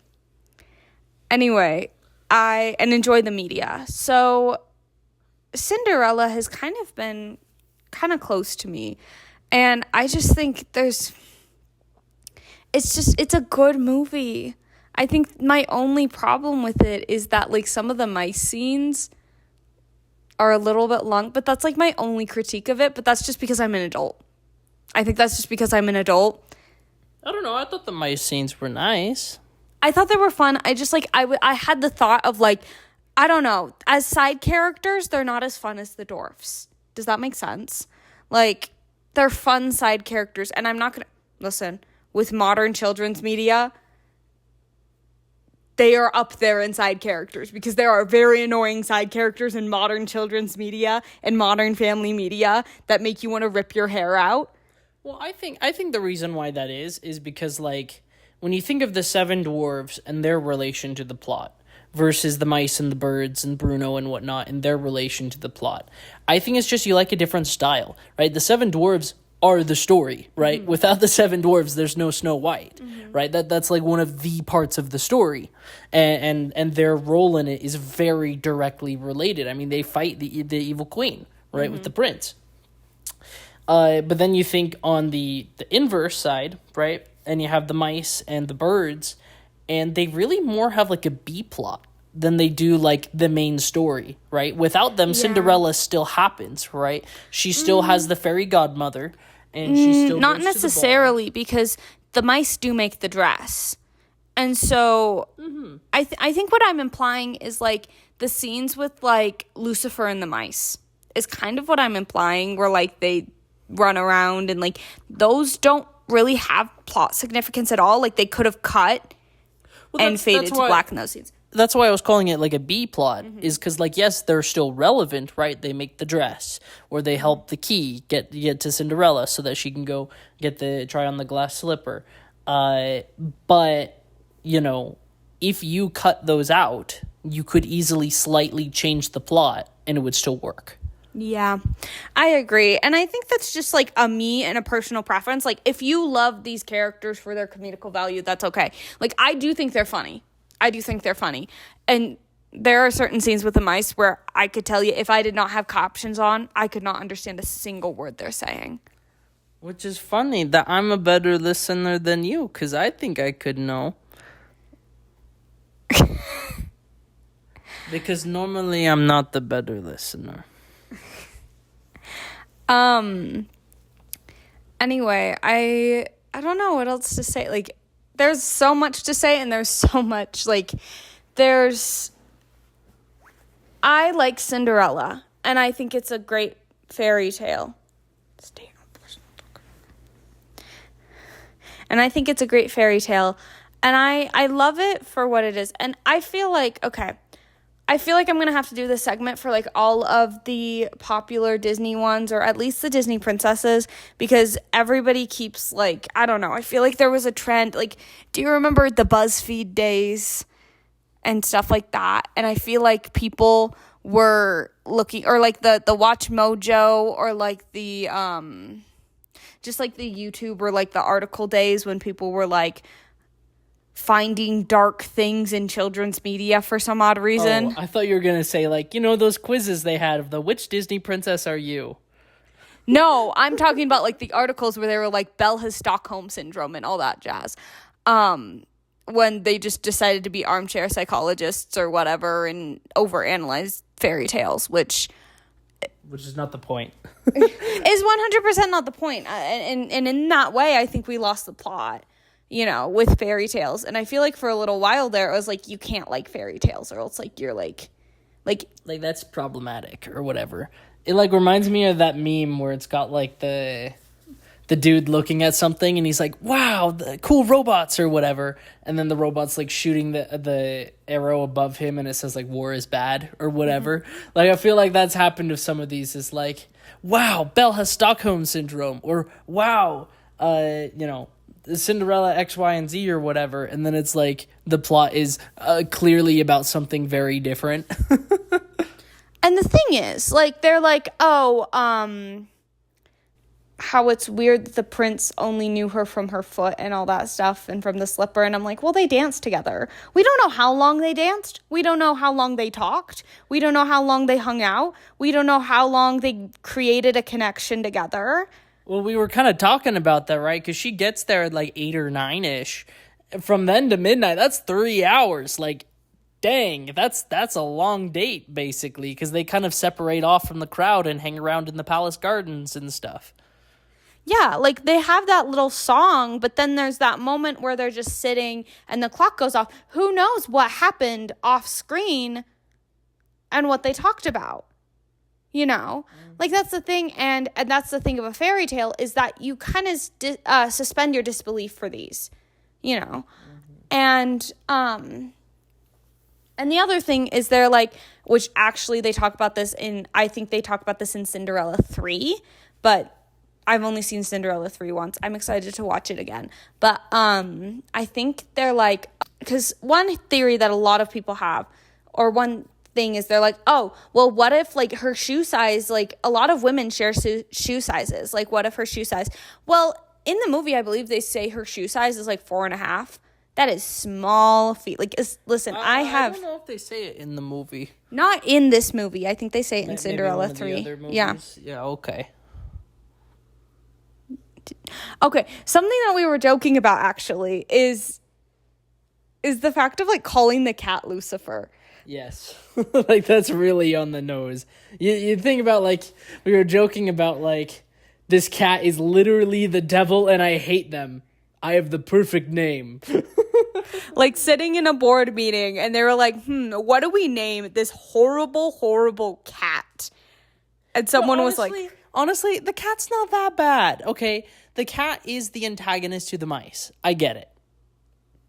Anyway, and enjoy the media. So Cinderella has kind of been kind of close to me, and I just think it's a good movie. I think my only problem with it is that, like, some of the mice scenes are a little bit long, but that's, like, my only critique of it, but that's just because I'm an adult. I think that's just because I'm an adult. I don't know, I thought the mice scenes were nice. I thought they were fun. I just, like, I had the thought of, like, I don't know, as side characters, they're not as fun as the dwarfs. Does that make sense? Like, they're fun side characters, and I'm not gonna... Listen, with modern children's media, they are up there in side characters, because there are very annoying side characters in modern children's media and modern family media that make you want to rip your hair out. Well, I think the reason why that is because, like, when you think of the seven dwarves and their relation to the plot versus the mice and the birds and Bruno and whatnot and their relation to the plot, I think it's just you like a different style, right? The seven dwarves are the story, right? Mm-hmm. Without the seven dwarves, there's no Snow White, mm-hmm. right? That's like one of the parts of the story, and their role in it is very directly related. I mean, they fight the evil queen, right, mm-hmm. with the prince. But then you think on the inverse side, right, and you have the mice and the birds, and they really more have like a B plot than they do like the main story, right? Without them, Cinderella still happens, right? She still has the fairy godmother, and she still not necessarily, because the mice do make the dress, and so mm-hmm. I think what I'm implying is like the scenes with like Lucifer and the mice is kind of what I'm implying, where like they run around and like those don't really have plot significance at all. Like they could have cut and faded to black in those scenes. That's why I was calling it like a B plot, mm-hmm. is because, like, yes, they're still relevant, right? They make the dress, or they help the key get to Cinderella so that she can go try on the glass slipper. But, you know, if you cut those out, you could easily slightly change the plot and it would still work. Yeah, I agree. And I think that's just like a me and a personal preference. Like, if you love these characters for their comedical value, that's okay. Like, I do think they're funny. And there are certain scenes with the mice where I could tell you, if I did not have captions on, I could not understand a single word they're saying. Which is funny that I'm a better listener than you, because I think I could know. Because normally I'm not the better listener. Anyway, I don't know what else to say. Like, there's so much to say, and there's so much, like, I like Cinderella, and I think it's a great fairy tale. And I think it's a great fairy tale, and I love it for what it is. And I feel like I'm going to have to do this segment for, like, all of the popular Disney ones, or at least the Disney princesses, because everybody keeps, like, I don't know. I feel like there was a trend. Like, do you remember the BuzzFeed days and stuff like that? And I feel like people were looking, or, like, the Watch Mojo, or, like, the, just, like, the YouTube, or, like, the article days when people were, like, finding dark things in children's media for some odd reason. Oh, I thought you were going to say, like, you know, those quizzes they had of the which Disney princess are you? No, I'm talking about, like, the articles where they were like, Belle has Stockholm syndrome and all that jazz. When they just decided to be armchair psychologists or whatever and overanalyze fairy tales, which is not the point. is 100% not the point. And in that way, I think we lost the plot, you know, with fairy tales. And I feel like for a little while there, it was like, you can't like fairy tales, or else, like, you're like that's problematic or whatever. It, like, reminds me of that meme where it's got, like, the dude looking at something and he's like, wow, the cool robots or whatever. And then the robot's, like, shooting the arrow above him and it says, like, war is bad or whatever. Mm-hmm. Like, I feel like that's happened to some of these. Is like, wow, Belle has Stockholm syndrome, or wow, you know, Cinderella X, Y, and Z or whatever, and then it's like the plot is clearly about something very different. And the thing is, like, they're like, oh, how it's weird that the prince only knew her from her foot and all that stuff, and from the slipper, and I'm like, well, they danced together. We don't know how long they danced. We don't know how long they talked. We don't know how long they hung out. We don't know how long they created a connection together. Well, we were kind of talking about that, right? Because she gets there at, like, 8 or 9-ish. From then to midnight, that's 3 hours. Like, dang, that's a long date, basically, because they kind of separate off from the crowd and hang around in the palace gardens and stuff. Yeah, like, they have that little song, but then there's that moment where they're just sitting and the clock goes off. Who knows what happened off screen and what they talked about? You know, like, that's the thing, and that's the thing of a fairy tale, is that you kind of suspend your disbelief for these, you know, and the other thing is they're like, which actually they talk about this I think they talk about this in Cinderella 3, but I've only seen Cinderella 3 once. I'm excited to watch it again, but I think they're like, because one theory that a lot of people have, or one thing is, they're like, oh, well, what if, like, her shoe size, like, a lot of women share shoe sizes, like, what if her shoe size, well, in the movie, I believe they say her shoe size is, like, 4.5. That is small feet. Like, listen, I don't know if they say it in the movie. Not in this movie. I think they say it in Cinderella 3. Yeah. Yeah, okay. Okay, something that we were joking about, actually, is the fact of, like, calling the cat Lucifer. Yes. Like, that's really on the nose. You think about, like, we were joking about, like, this cat is literally the devil and I hate them. I have the perfect name. Like, sitting in a board meeting and they were like, what do we name this horrible, horrible cat? And someone was like, honestly, the cat's not that bad. Okay, the cat is the antagonist to the mice. I get it.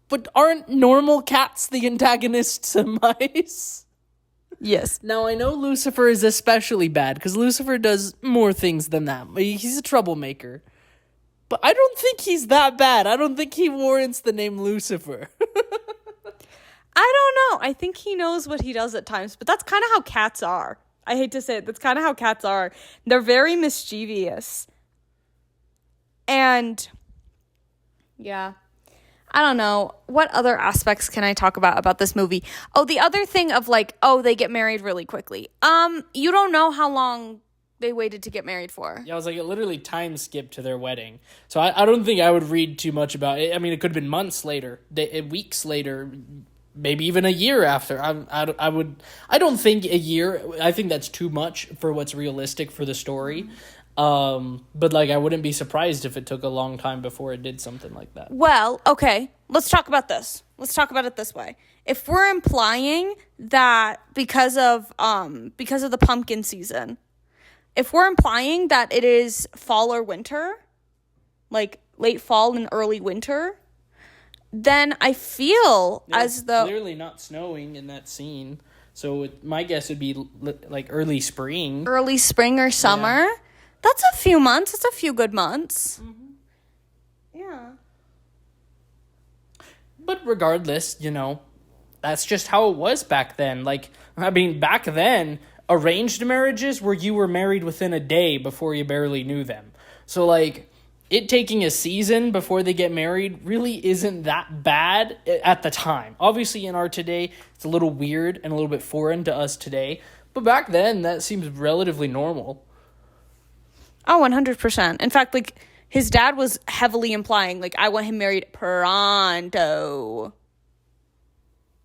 But aren't normal cats the antagonists to mice? Yes. Now, I know Lucifer is especially bad, because Lucifer does more things than that. He's a troublemaker. But I don't think he's that bad. I don't think he warrants the name Lucifer. I don't know. I think he knows what he does at times, but that's kind of how cats are. I hate to say it. That's kind of how cats are. They're very mischievous. And, yeah. I don't know. What other aspects can I talk about this movie? Oh, the other thing of, like, oh, they get married really quickly. You don't know how long they waited to get married for. Yeah, I was like, it literally time skipped to their wedding. So I don't think I would read too much about it. I mean, it could have been months later, weeks later, maybe even a year after. I don't think a year. I think that's too much for what's realistic for the story. But like, I wouldn't be surprised if it took a long time before it did something like that. Well, okay, let's talk about this. Let's talk about it this way. If we're implying that because of the pumpkin season, if we're implying that it is fall or winter, like late fall and early winter, then I feel as though clearly not snowing in that scene. So my guess would be like early spring. Early spring or summer. Yeah. That's a few months. That's a few good months. Mm-hmm. Yeah. But regardless, that's just how it was back then. Like, I mean, back then, arranged marriages where you were married within a day before you barely knew them. So, like, it taking a season before they get married really isn't that bad at the time. Obviously, in our today, it's a little weird and a little bit foreign to us today. But back then, that seems relatively normal. Oh, 100%. In fact, like, his dad was heavily implying, like, I want him married pronto.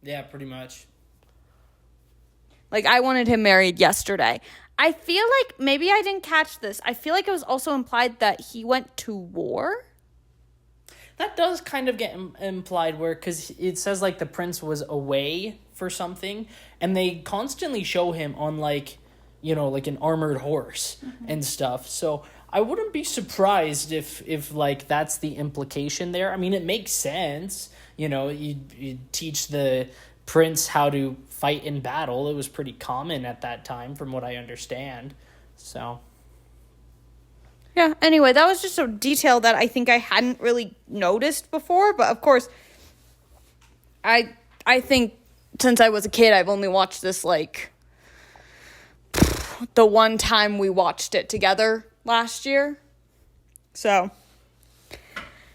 Yeah, pretty much. Like, I wanted him married yesterday. I feel like maybe I didn't catch this. I feel like it was also implied that he went to war. That does kind of get implied because it says, like, the prince was away for something, and they constantly show him on, like, like an armored horse and stuff. So I wouldn't be surprised if like that's the implication there. I mean, it makes sense. You teach the prince how to fight in battle. It was pretty common at that time, from what I understand. So yeah. Anyway, that was just a detail that I think I hadn't really noticed before. But of course, I think since I was a kid, I've only watched this like the one time we watched it together last year. So,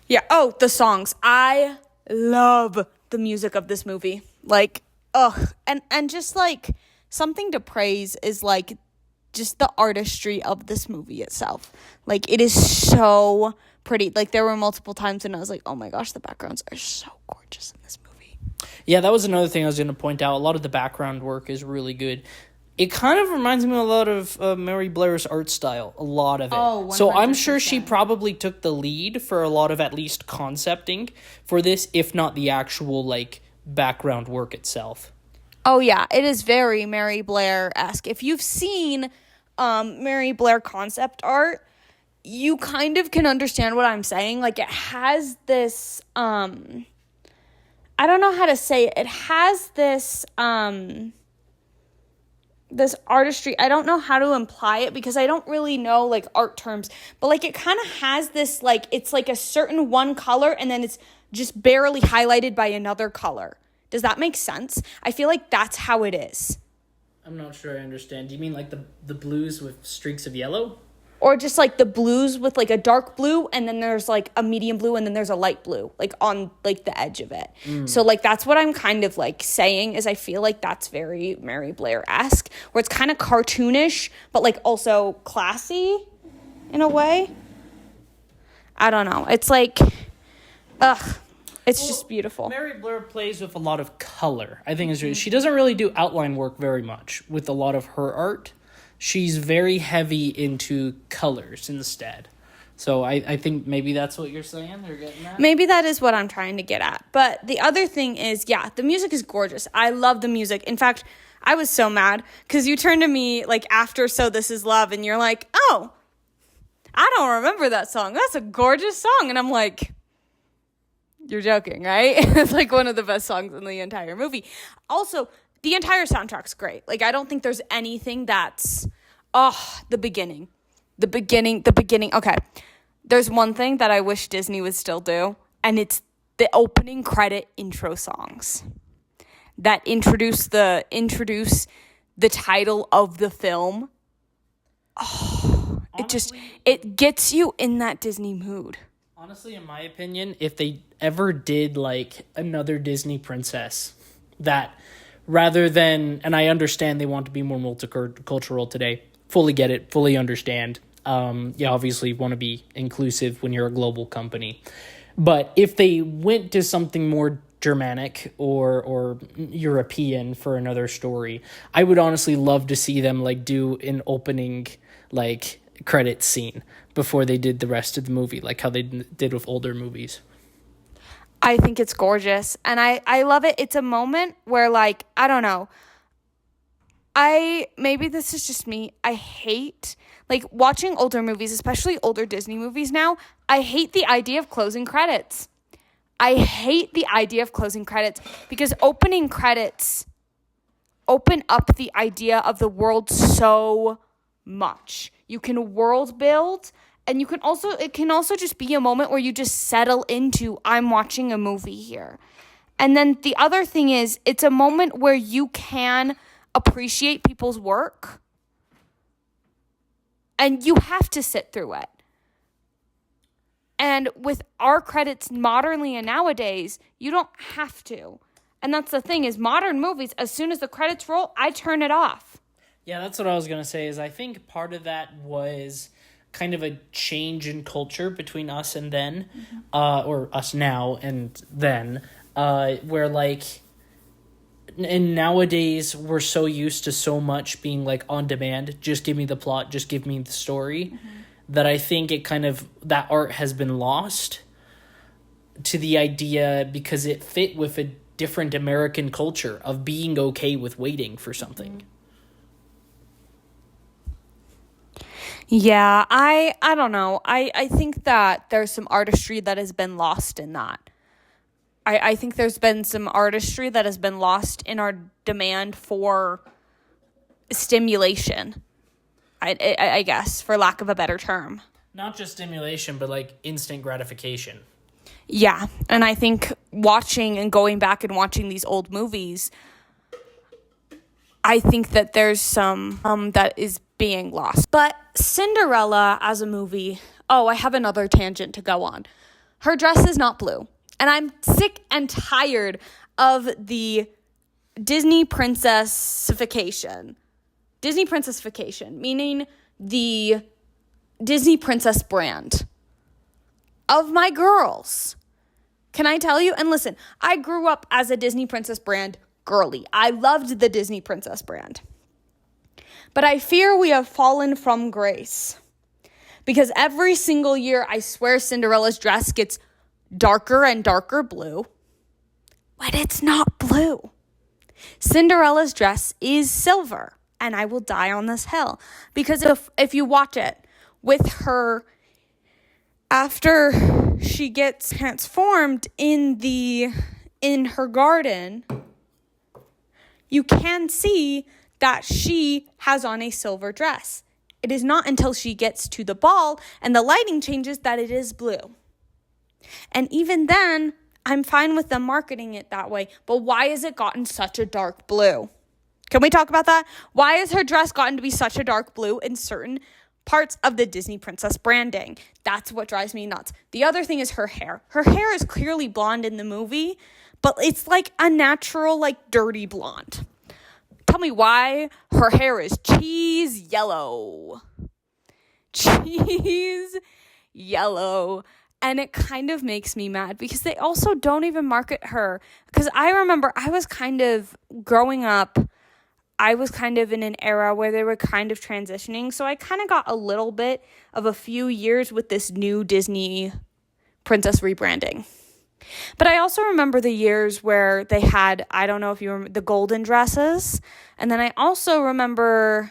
yeah. Oh, the songs. I love the music of this movie. Like, and just like something to praise is like just the artistry of this movie itself. Like, it is so pretty. Like, there were multiple times when I was like, oh my gosh, the backgrounds are so gorgeous in this movie. Yeah, that was another thing I was going to point out. A lot of the background work is really good. It kind of reminds me a lot of Mary Blair's art style, a lot of it. Oh, 100%. So I'm sure she probably took the lead for a lot of at least concepting for this, if not the actual, like, background work itself. Oh, yeah. It is very Mary Blair-esque. If you've seen Mary Blair concept art, you kind of can understand what I'm saying. Like, it has this, I don't know how to say it. It has this, this artistry. I don't know how to imply it because I don't really know like art terms, but like it kind of has this like it's like a certain one color and then it's just barely highlighted by another color. Does that make sense? I feel like that's how it is. I'm not sure I understand. Do you mean like the blues with streaks of yellow? Or just like the blues with like a dark blue and then there's like a medium blue and then there's a light blue like on like the edge of it. So like that's what I'm kind of like saying is I feel like that's very Mary Blair-esque where it's kind of cartoonish but like also classy in a way. I don't know. It's like, it's just beautiful. Mary Blair plays with a lot of color. I think she doesn't really do outline work very much with a lot of her art. She's very heavy into colors instead. So I think maybe that's what you're saying or getting at? Maybe that is what I'm trying to get at. But the other thing is, yeah, the music is gorgeous. I love the music. In fact, I was so mad because you turned to me like after So This Is Love and you're like, oh, I don't remember that song. That's a gorgeous song. And I'm like, you're joking, right? It's like one of the best songs in the entire movie. Also, the entire soundtrack's great. Like, I don't think there's anything that's... the beginning. Okay. There's one thing that I wish Disney would still do, and it's the opening credit intro songs that introduce the title of the film. Honestly, it gets you in that Disney mood. Honestly, in my opinion, if they ever did, like, another Disney princess that... Rather than, and I understand they want to be more multicultural today. Fully get it, fully understand. Obviously want to be inclusive when you're a global company. But if they went to something more Germanic or European for another story, I would honestly love to see them like do an opening like credits scene before they did the rest of the movie, like how they did with older movies. I think it's gorgeous. And I love it. It's a moment where, like, I don't know. Maybe this is just me. I hate, like, watching older movies, especially older Disney movies now. I hate the idea of closing credits. I hate the idea of closing credits because opening credits open up the idea of the world so much. You can world build, and it can also just be a moment where you just settle into, I'm watching a movie here. And then the other thing is, it's a moment where you can appreciate people's work, and you have to sit through it. And with our credits modernly and nowadays, you don't have to. And that's the thing, is modern movies, as soon as the credits roll, I turn it off. Yeah, that's what I was going to say, is I think part of that was kind of a change in culture between us and then, or us now and then, where, like, and nowadays we're so used to so much being, like, on demand, just give me the plot, just give me the story, that I think it kind of, that art has been lost to the idea, because it fit with a different American culture of being okay with waiting for something. Yeah, I don't know. I think that there's some artistry that has been lost in that. I think there's been some artistry that has been lost in our demand for stimulation, I guess, for lack of a better term. Not just stimulation, but, like, instant gratification. Yeah, and I think watching and going back and watching these old movies, I think that there's some that is being lost. But Cinderella as a movie, I have another tangent to go on. Her dress is not blue. And I'm sick and tired of the Disney princessification. Disney princessification, meaning the Disney princess brand of my girls. Can I tell you? And listen, I grew up as a Disney princess brand girly. I loved the Disney princess brand. But I fear we have fallen from grace. Because every single year, I swear Cinderella's dress gets darker and darker blue, when it's not blue. Cinderella's dress is silver, and I will die on this hill. Because if you watch it with her, after she gets transformed in her garden, you can see that she has on a silver dress. It is not until she gets to the ball and the lighting changes that it is blue. And even then, I'm fine with them marketing it that way. But why has it gotten such a dark blue? Can we talk about that? Why has her dress gotten to be such a dark blue in certain parts of the Disney princess branding? That's what drives me nuts. The other thing is her hair. Her hair is clearly blonde in the movie, but it's like a natural, like, dirty blonde. Tell me why her hair is cheese yellow. Cheese yellow. And it kind of makes me mad because they also don't even market her. Because I remember growing up, I was kind of in an era where they were kind of transitioning. So I kind of got a little bit of a few years with this new Disney princess rebranding. But I also remember the years where they had, I don't know if you remember, the golden dresses. And then I also remember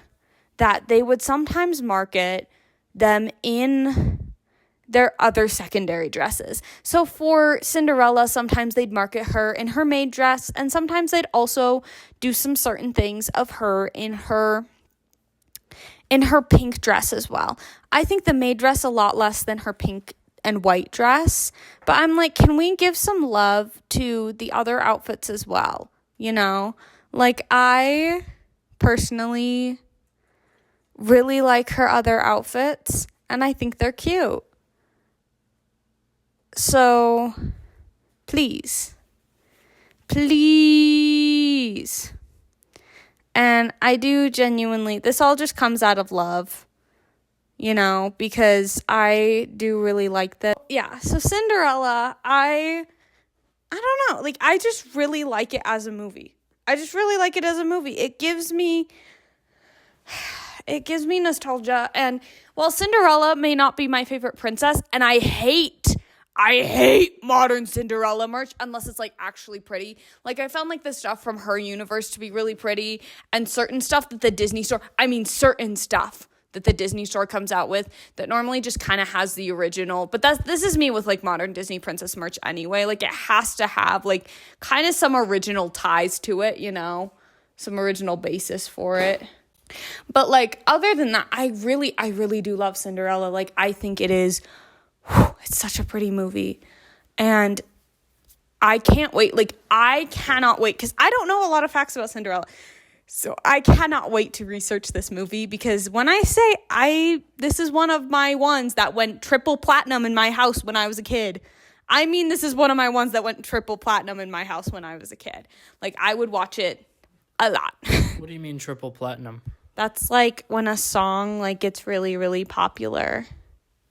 that they would sometimes market them in their other secondary dresses. So for Cinderella, sometimes they'd market her in her maid dress, and sometimes they'd also do some certain things of her in her pink dress as well. I think the maid dress a lot less than her pink and white dress, but I'm like, can we give some love to the other outfits as well? You know, like, I personally really like her other outfits, and I think they're cute. So, please. And I do genuinely, this all just comes out of love, you know, because I do really like that. Yeah, so Cinderella, I don't know, like, I just really like it as a movie. It gives me, it gives me nostalgia. And while Cinderella may not be my favorite princess, and I hate modern Cinderella merch unless it's like actually pretty. Like I found like the stuff from her universe to be really pretty, and certain stuff that the Disney store comes out with that normally just kind of has the original. But this is me with like modern Disney princess merch anyway. Like it has to have like kind of some original ties to it, you know, some original basis for it. But like other than that, I really do love Cinderella. Like I think it's such a pretty movie, and I can't wait. Like, I cannot wait, because I don't know a lot of facts about Cinderella, so I cannot wait to research this movie, because when I say this is one of my ones that went triple platinum in my house when I was a kid. I mean, this is one of my ones that went triple platinum in my house when I was a kid. Like, I would watch it a lot. What do you mean triple platinum? That's like when a song like gets really, really popular.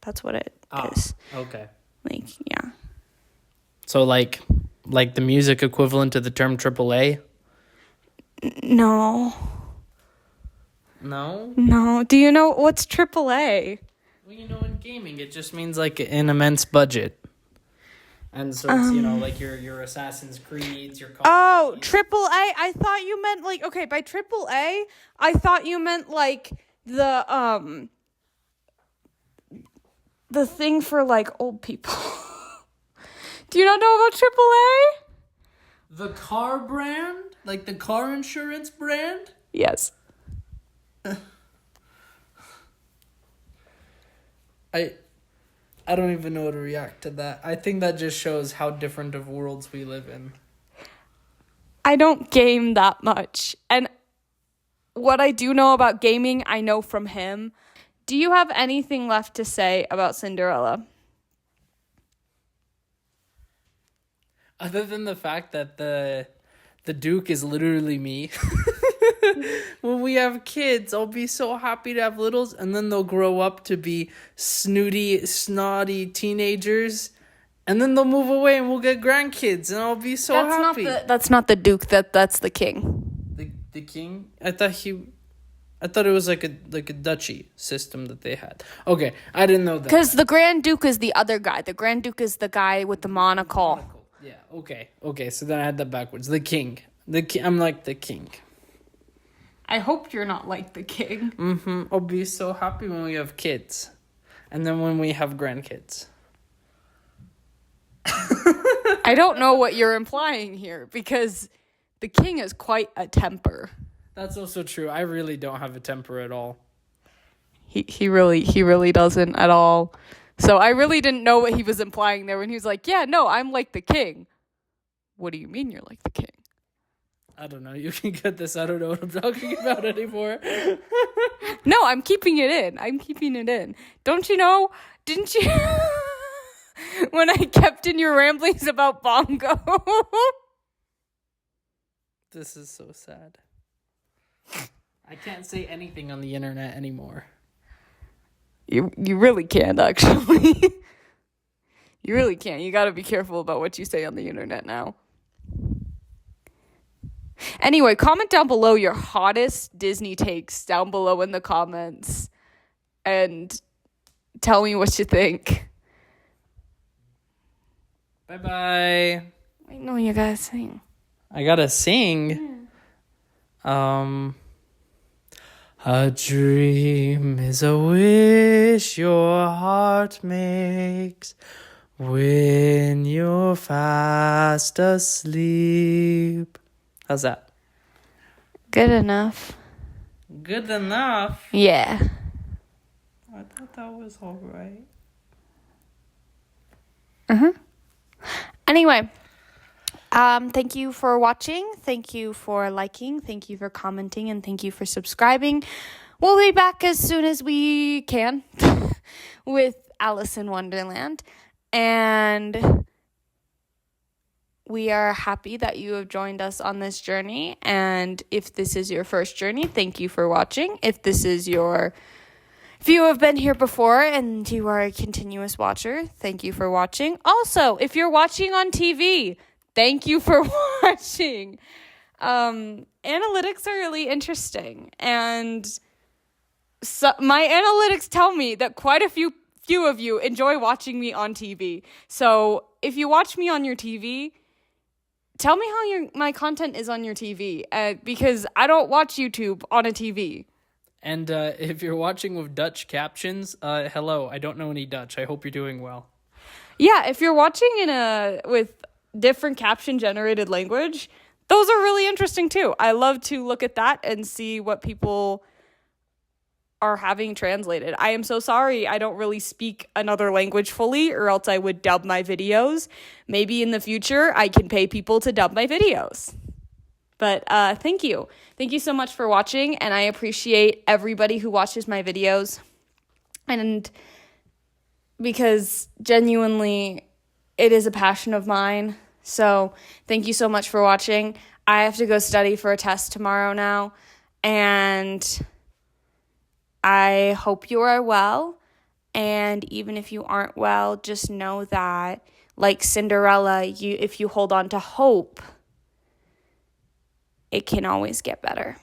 That's what it is. Okay. Like, yeah. So like the music equivalent to the term AAA? No. No? No. Do you know what's AAA? Well, you know, in gaming, it just means like an immense budget. And so it's, you know, like your Assassin's Creeds, your Call Oh, AAA. I thought you meant like, okay, by AAA, I thought you meant like the thing for like old people. Do you not know about AAA? The car brand? Like the car insurance brand? Yes. I don't even know how to react to that. I think that just shows how different of worlds we live in. I don't game that much. And what I do know about gaming, I know from him. Do you have anything left to say about Cinderella? Other than the fact that the Duke is literally me. When we have kids, I'll be so happy to have littles, and then they'll grow up to be snooty, snotty teenagers, and then they'll move away and we'll get grandkids, and I'll be so happy. That's not the Duke, that's the king. The king? I thought it was like a duchy system that they had. Okay, I didn't know that. Because the Grand Duke is the other guy. The Grand Duke is the guy with the monocle. Yeah, okay, so then I had that backwards. The king. I'm like the king. I hope you're not like the king. Mm-hmm. I'll be so happy when we have kids. And then when we have grandkids. I don't know what you're implying here, because the king is quite a temper. That's also true. I really don't have a temper at all. He really doesn't at all. So I really didn't know what he was implying there when he was like, yeah, no, I'm like the king. What do you mean you're like the king? I don't know. You can cut this. I don't know what I'm talking about anymore. No, I'm keeping it in. Don't you know? Didn't you? When I kept in your ramblings about Bongo. This is so sad. I can't say anything on the internet anymore. You really can't, actually. You really can't. You got to be careful about what you say on the internet now. Anyway, comment down below your hottest Disney takes down below in the comments. And tell me what you think. Bye-bye. Wait, no, you gotta sing. I gotta sing? Yeah. A dream is a wish your heart makes when you're fast asleep. How's that? Good enough. Good enough? Yeah. I thought that was alright. Anyway, thank you for watching. Thank you for liking. Thank you for commenting. And thank you for subscribing. We'll be back as soon as we can with Alice in Wonderland. And we are happy that you have joined us on this journey. And if this is your first journey, thank you for watching. If you have been here before and you are a continuous watcher, thank you for watching. Also, if you're watching on TV, thank you for watching. Analytics are really interesting. And So my analytics tell me that quite a few of you enjoy watching me on TV. So if you watch me on your TV, tell me how my content is on your TV, because I don't watch YouTube on a TV. And if you're watching with Dutch captions, hello, I don't know any Dutch. I hope you're doing well. Yeah, if you're watching with different caption generated language, those are really interesting too. I love to look at that and see what people are having translated. I am so sorry I don't really speak another language fully, or else I would dub my videos. Maybe in the future I can pay people to dub my videos. But thank you. Thank you so much for watching, and I appreciate everybody who watches my videos. And because genuinely it is a passion of mine. So thank you so much for watching. I have to go study for a test tomorrow now, and I hope you are well. And even if you aren't well, just know that, like Cinderella, if you hold on to hope, it can always get better.